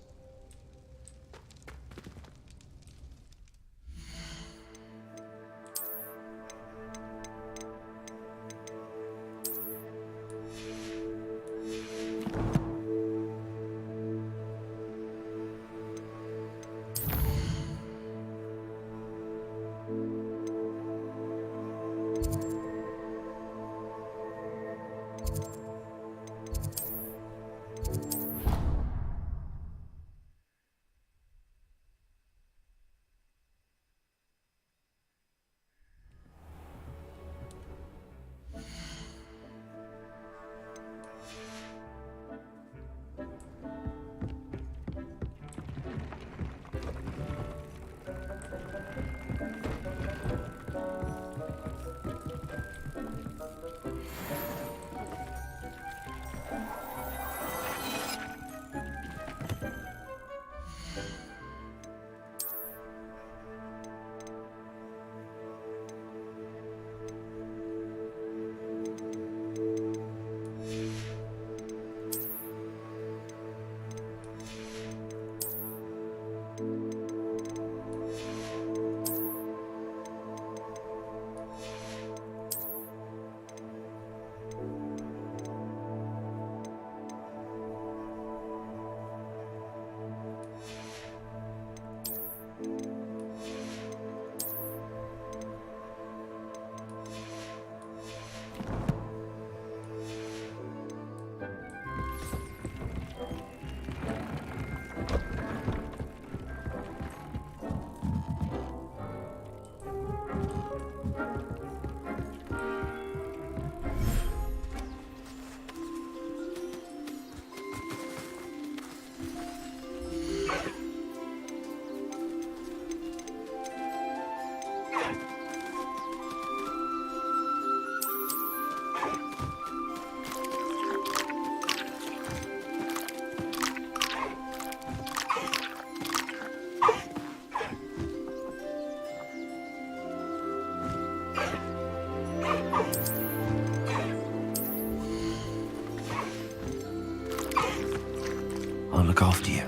I'll look after you.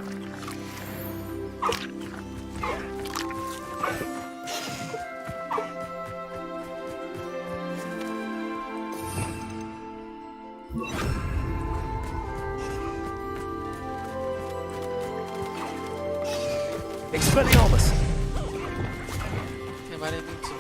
Expelliarmus! Damn, I didn't mean to.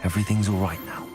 Everything's all right now.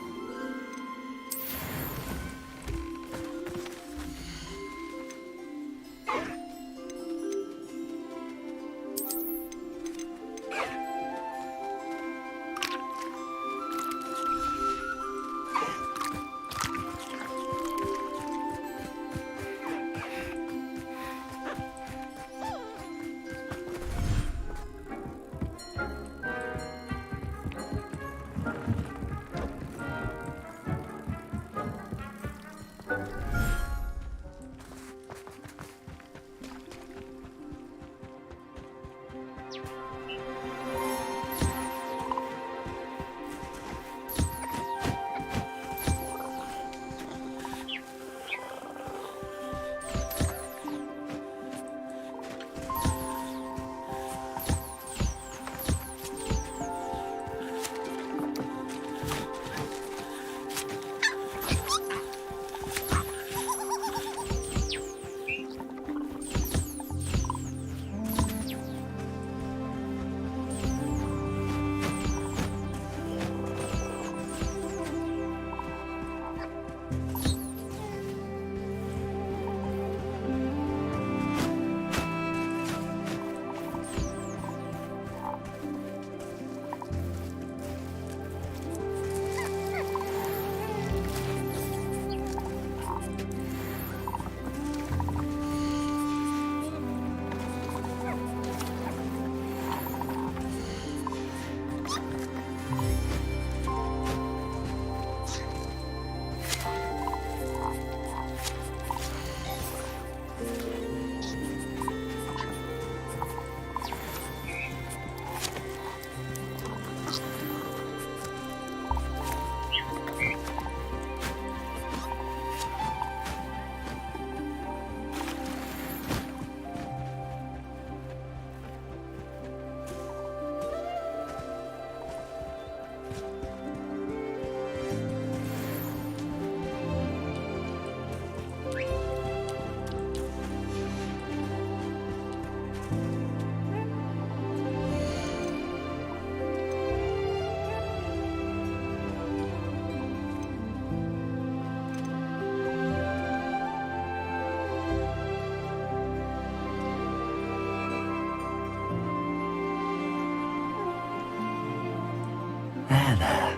There.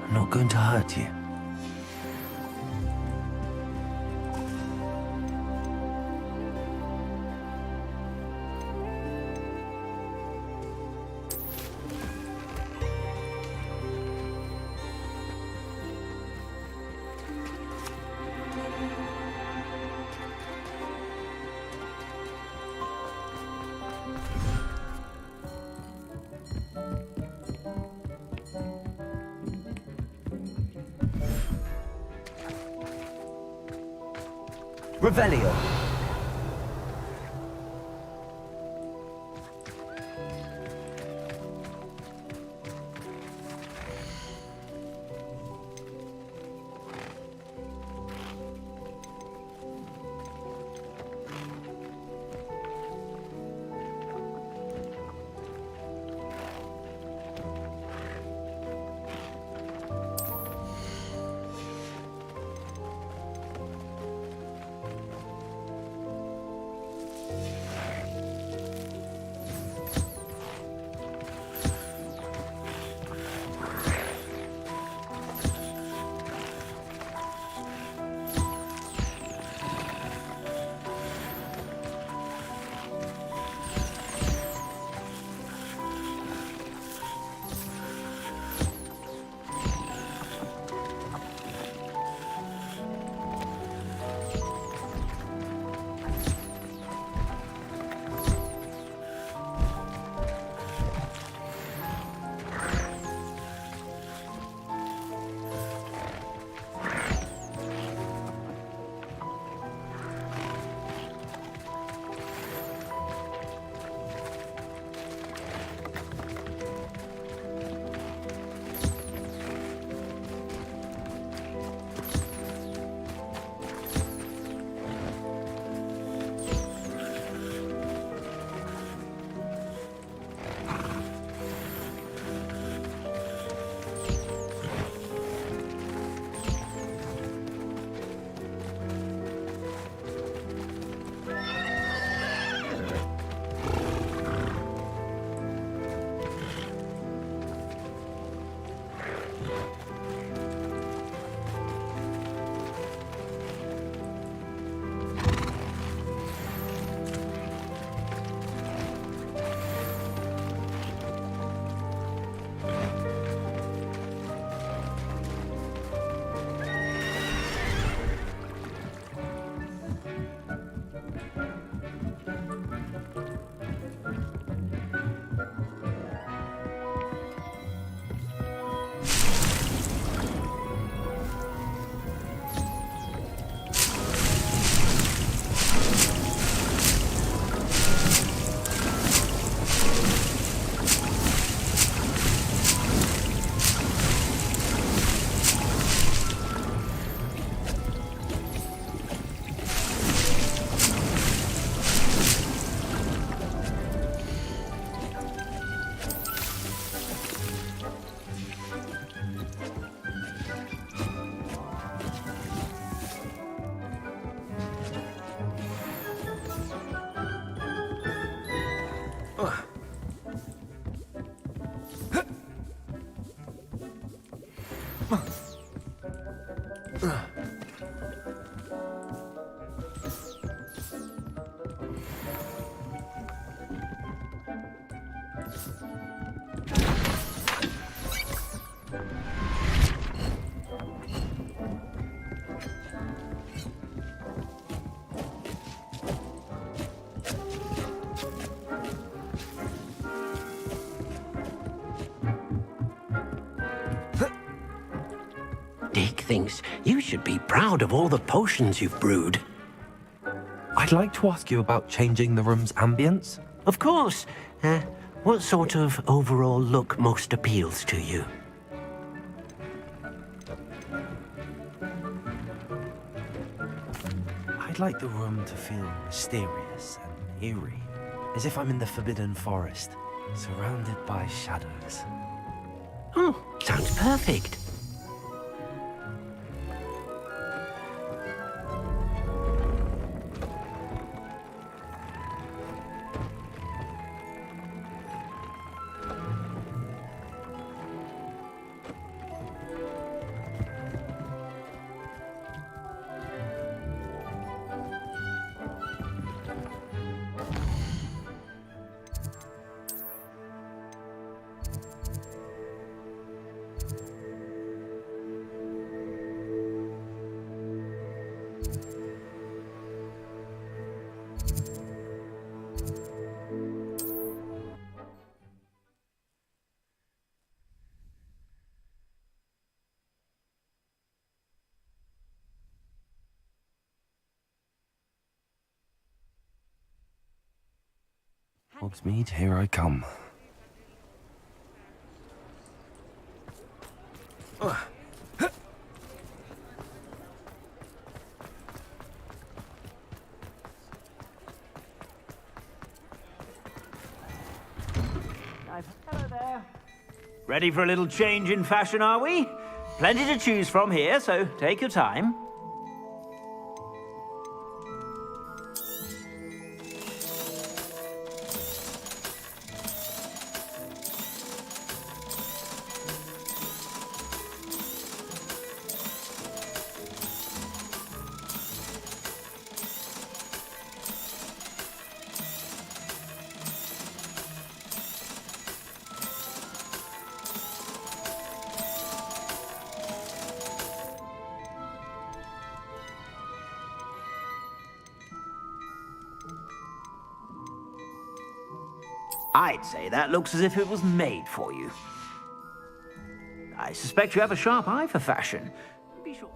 I'm not going to hurt you. Revelio. Dick thinks you should be proud of all the potions you've brewed. I'd like to ask you about changing the room's ambience. Of course. What sort of overall look most appeals to you? I'd like the room to feel mysterious and eerie, as if I'm in the Forbidden Forest, surrounded by shadows. Oh, sounds perfect. Hogsmeade, here I come. Hello there. Ready for a little change in fashion, are we? Plenty to choose from here, so take your time. I'd say that looks as if it was made for you. I suspect you have a sharp eye for fashion. Be sure.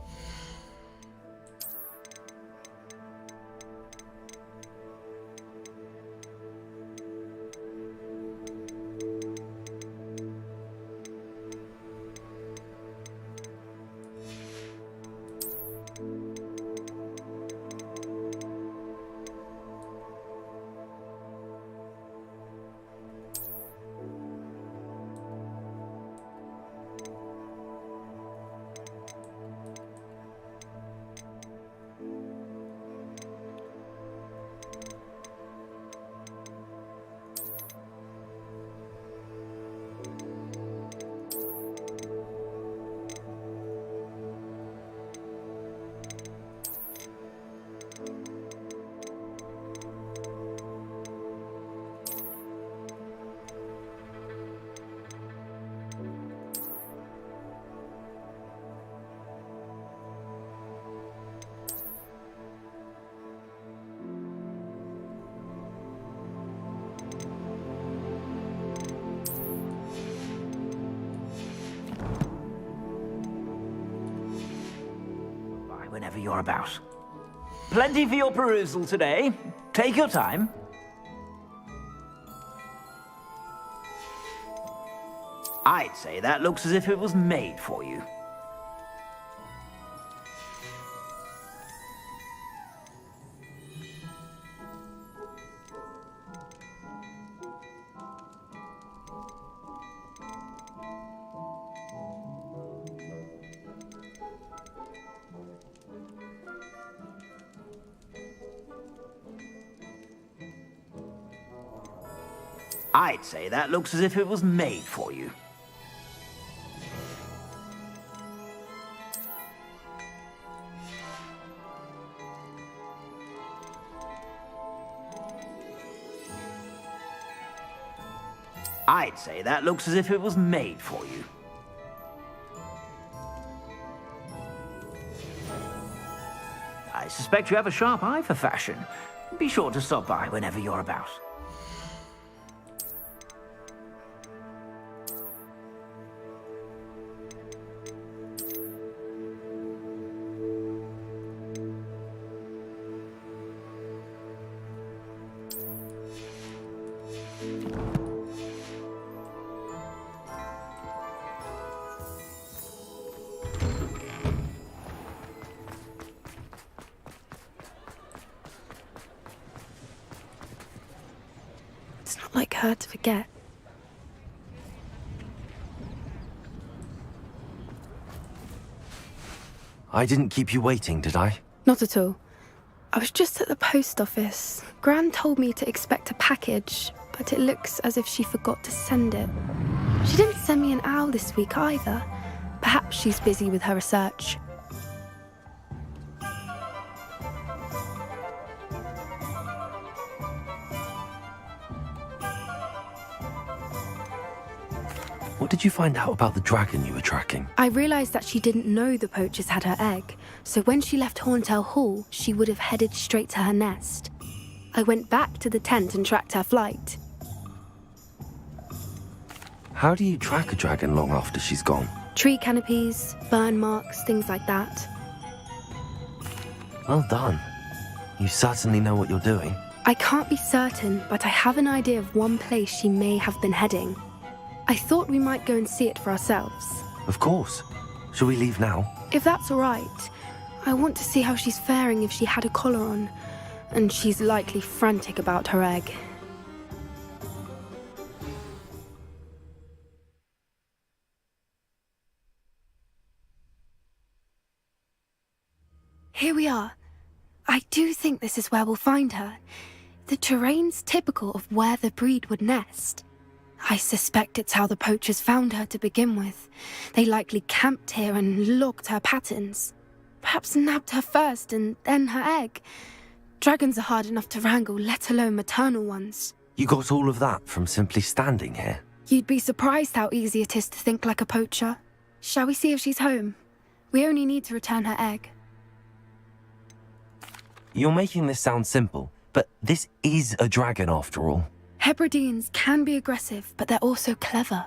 Whenever you're about. Plenty for your perusal today. Take your time. I'd say that looks as if it was made for you. I'd say that looks as if it was made for you. I'd say that looks as if it was made for you. I suspect you have a sharp eye for fashion. Be sure to stop by whenever you're about. It's not like her to forget. I didn't keep you waiting, did I? Not at all. I was just at the post office. Gran told me to expect a package, but it looks as if she forgot to send it. She didn't send me an owl this week either. Perhaps she's busy with her research. What did you find out about the dragon you were tracking? I realised that she didn't know the poachers had her egg, so when she left Horntail Hall, she would have headed straight to her nest. I went back to the tent and tracked her flight. How do you track a dragon long after she's gone? Tree canopies, burn marks, things like that. Well done. You certainly know what you're doing. I can't be certain, but I have an idea of one place she may have been heading. I thought we might go and see it for ourselves. Of course. Shall we leave now? If that's all right, I want to see how she's faring if she had a collar on, and she's likely frantic about her egg. Here we are. I do think this is where we'll find her. The terrain's typical of where the breed would nest. I suspect it's how the poachers found her to begin with. They likely camped here and logged her patterns. Perhaps nabbed her first and then her egg. Dragons are hard enough to wrangle, let alone maternal ones. You got all of that from simply standing here? You'd be surprised how easy it is to think like a poacher. Shall we see if she's home? We only need to return her egg. You're making this sound simple, but this is a dragon after all. Hebrideans can be aggressive, but they're also clever.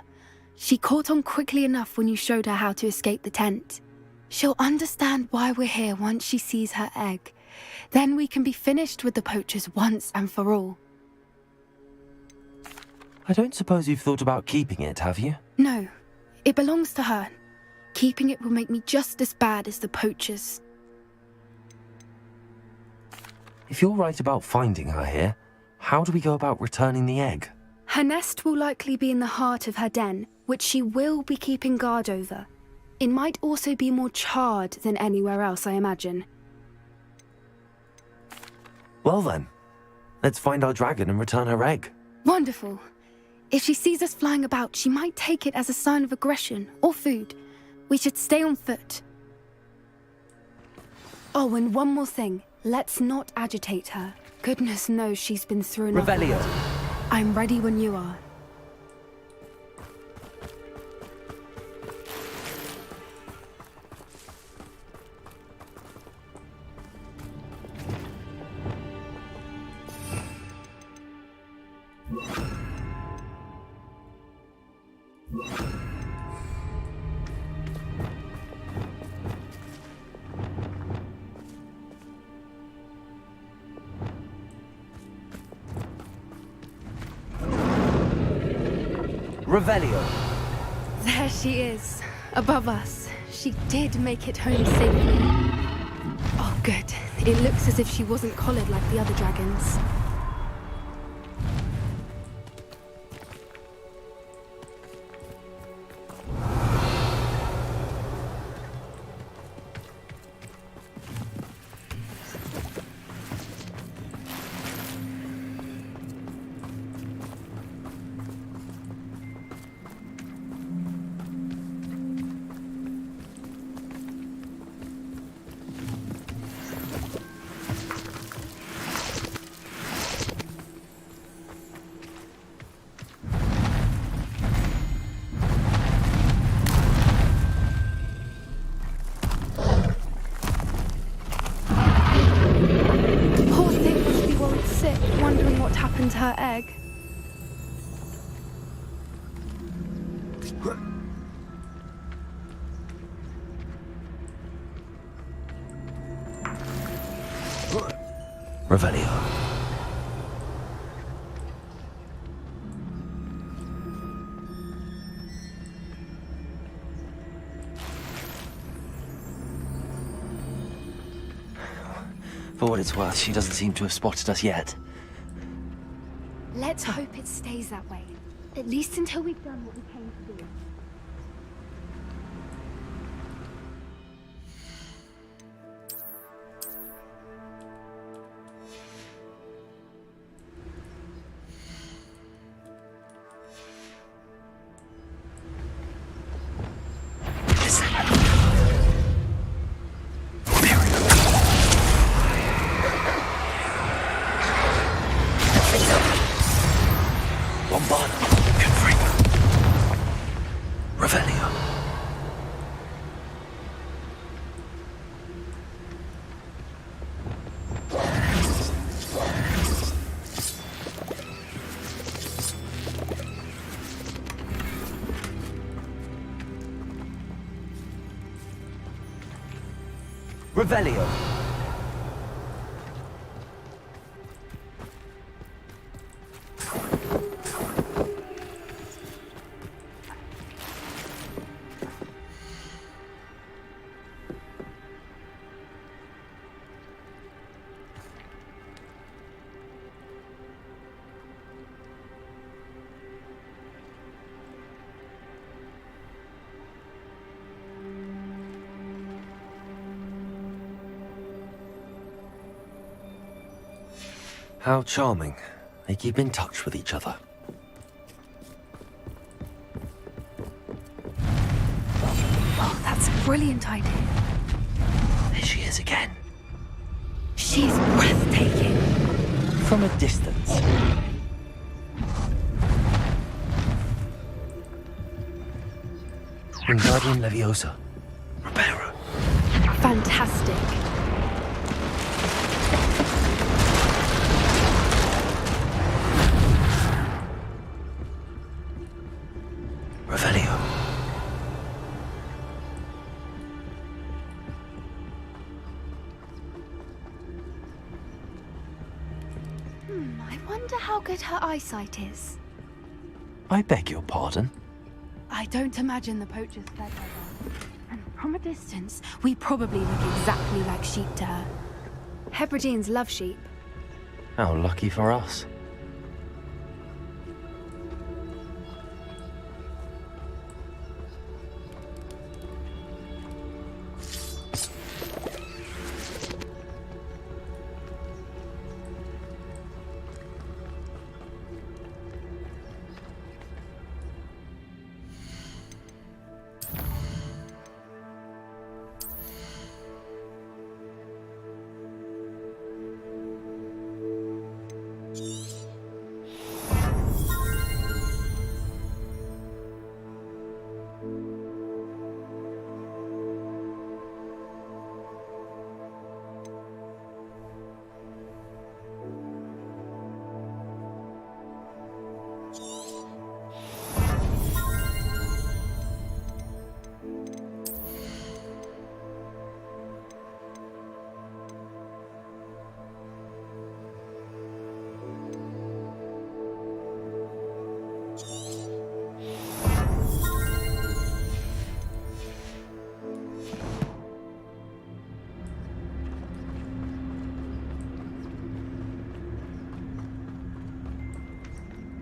She caught on quickly enough when you showed her how to escape the tent. She'll understand why we're here once she sees her egg. Then we can be finished with the poachers once and for all. I don't suppose you've thought about keeping it, have you? No, it belongs to her. Keeping it will make me just as bad as the poachers. If you're right about finding her here, how do we go about returning the egg? Her nest will likely be in the heart of her den, which she will be keeping guard over. It might also be more charred than anywhere else, I imagine. Well then, let's find our dragon and return her egg. Wonderful. If she sees us flying about, she might take it as a sign of aggression or food. We should stay on foot. Oh, and one more thing. Let's not agitate her. Goodness knows she's been through enough. Revelio. I'm ready when you are. Revelio. There she is, above us. She did make it home safely. Oh, good. It looks as if she wasn't collared like the other dragons. Wondering what happened to her egg. Revelio. For what it's worth, she doesn't seem to have spotted us yet. Let's hope it stays that way. At least until we've done what we came to do. Revelio. How charming. They keep in touch with each other. Oh, that's a brilliant idea. There she is again. She's breathtaking. From a distance. Wingardium Leviosa. Reparo. Fantastic. Revelio. I wonder how good her eyesight is. I beg your pardon? I don't imagine the poachers fed her well. And from a distance, we probably look exactly like sheep to her. Hebrideans love sheep. How lucky for us.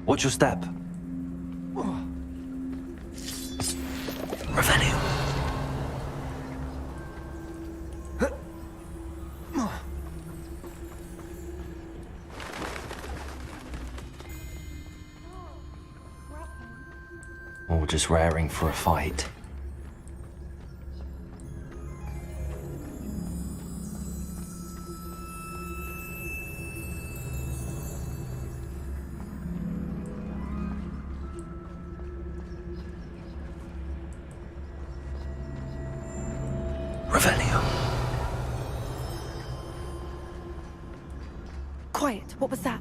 Watch your step. Revelio. Or just raring for a fight. Revelio. Quiet, what was that?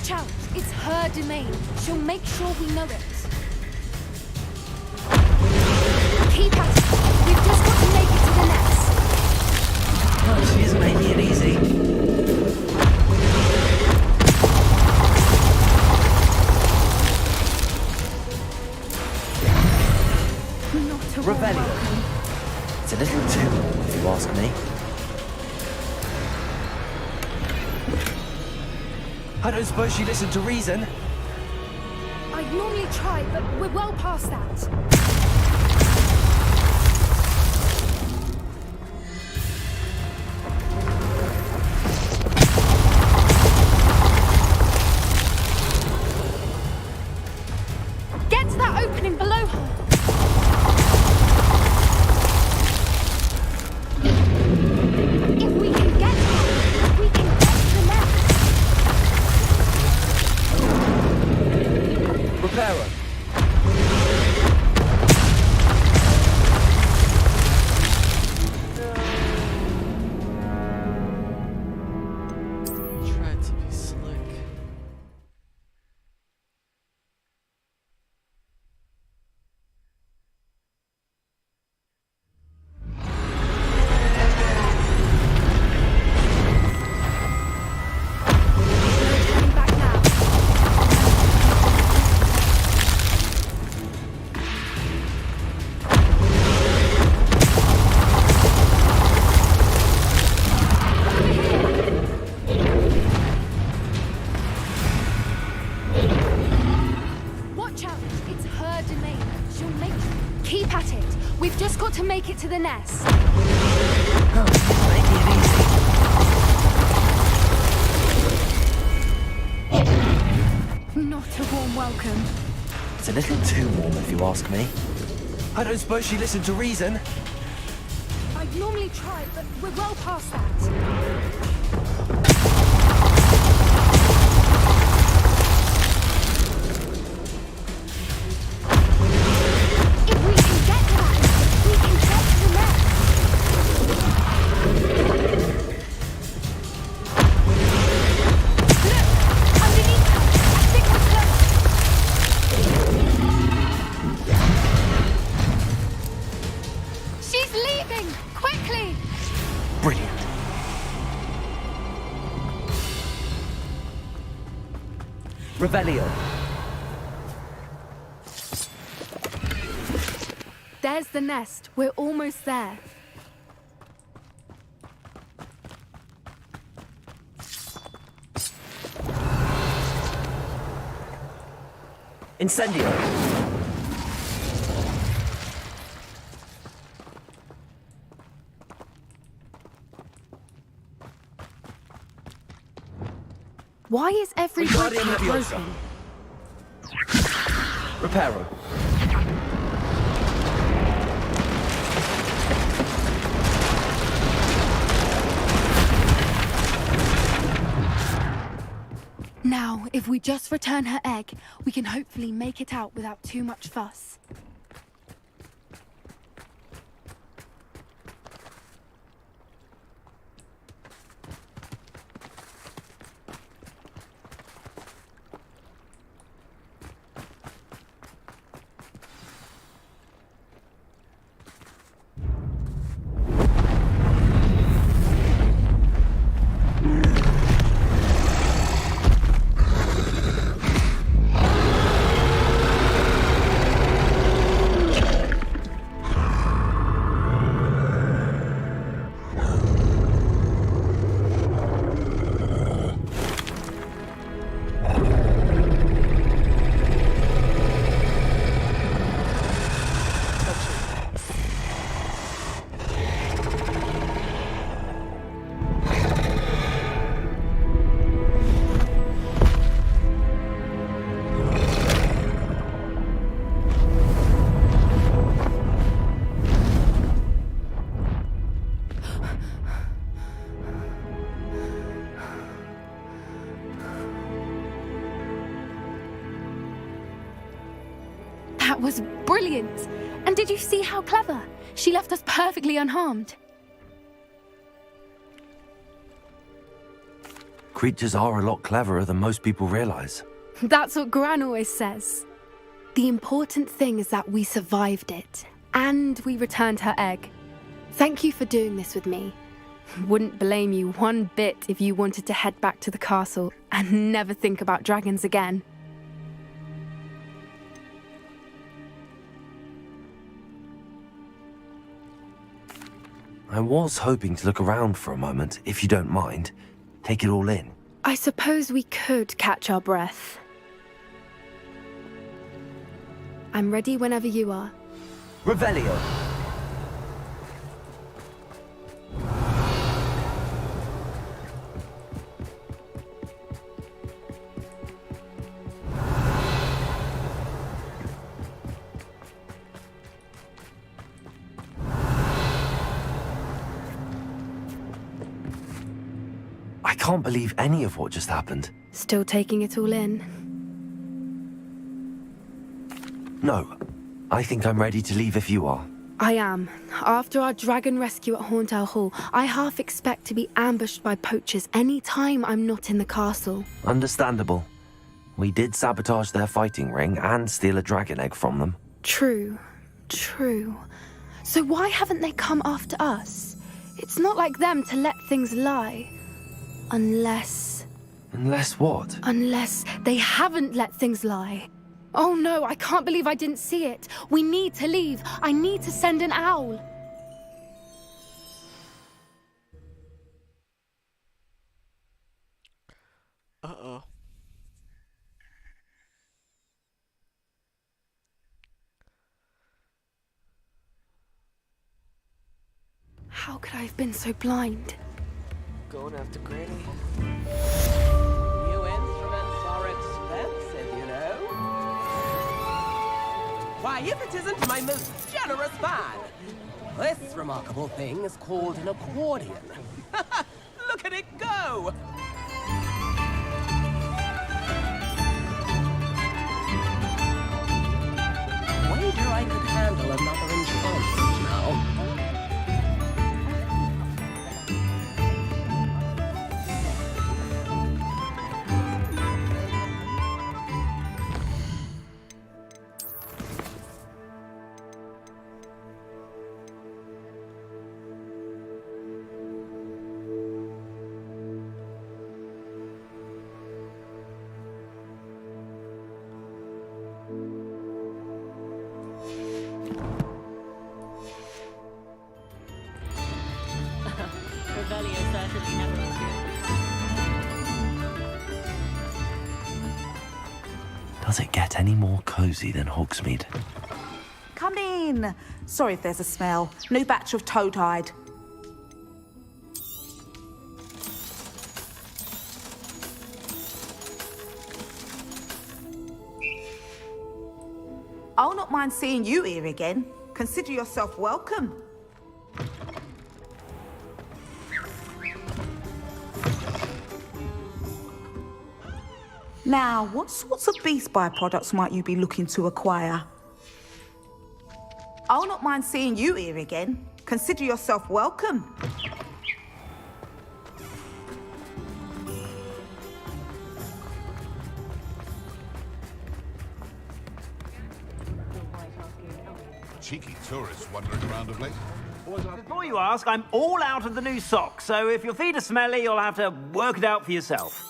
Watch out! It's her domain. She'll make sure we know it. Keep at it. We've just got to make it to the nest. Oh, she isn't making it easy. Not a Rebellion. It's a little too long, if you ask me. I don't suppose you listen to reason. I'd normally try, but we're well past that. Get to that opening below her. If we can get her, we can get to the nest. Reparo. Tried to be slick. Turning back now. Watch out! It's her domain. She'll make it. Keep at it. We've just got to make it to the nest. Oh, she isn't making it easy. Not a warm welcome. It's a little too warm, if you ask me. I don't suppose she listened to reason. I'd normally try, but we're well past that. If we can get to that, we can get to the nest. Look! Underneath her! I think we're close. She's leaving! Quickly! Brilliant. Rebellion. There's the nest. We're almost there. Incendio. Why is every Wingardium brick Leviosa. broken? Reparo. Now, if we just return her egg, we can hopefully make it out without too much fuss. That was brilliant! And did you see how clever? She left us perfectly unharmed. Creatures are a lot cleverer than most people realize. That's what Gran always says. The important thing is that we survived it, and we returned her egg. Thank you for doing this with me. Wouldn't blame you one bit if you wanted to head back to the castle and never think about dragons again. I was hoping to look around for a moment, if you don't mind. Take it all in. I suppose we could catch our breath. I'm ready whenever you are. Revelio. I can't believe any of what just happened. Still taking it all in? No, I think I'm ready to leave if you are. I am. After our dragon rescue at Horndale Hall, I half expect to be ambushed by poachers any time I'm not in the castle. Understandable. We did sabotage their fighting ring and steal a dragon egg from them. True. So why haven't they come after us? It's not like them to let things lie. Unless what? Unless they haven't let things lie. Oh no, I can't believe I didn't see it. We need to leave. I need to send an owl. Uh-oh. How could I have been so blind? Going after Granny. New instruments are expensive, you know. Why, if it isn't my most generous fan! This remarkable thing is called an accordion. Look at it go! Wager I could handle another enchantment now. Does it get any more cozy than Hogsmeade? Come in. Sorry if there's a smell. New batch of toad-hide. I'll not mind seeing you here again. Consider yourself welcome. Now, what sorts of beast byproducts might you be looking to acquire? I'll not mind seeing you here again. Consider yourself welcome. Cheeky tourists wandering around of late. Before you ask, I'm all out of the new socks, so if your feet are smelly, you'll have to work it out for yourself.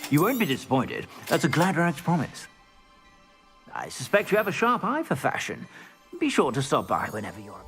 You won't be disappointed. That's a Gladrag's promise. I suspect you have a sharp eye for fashion. Be sure to stop by whenever you're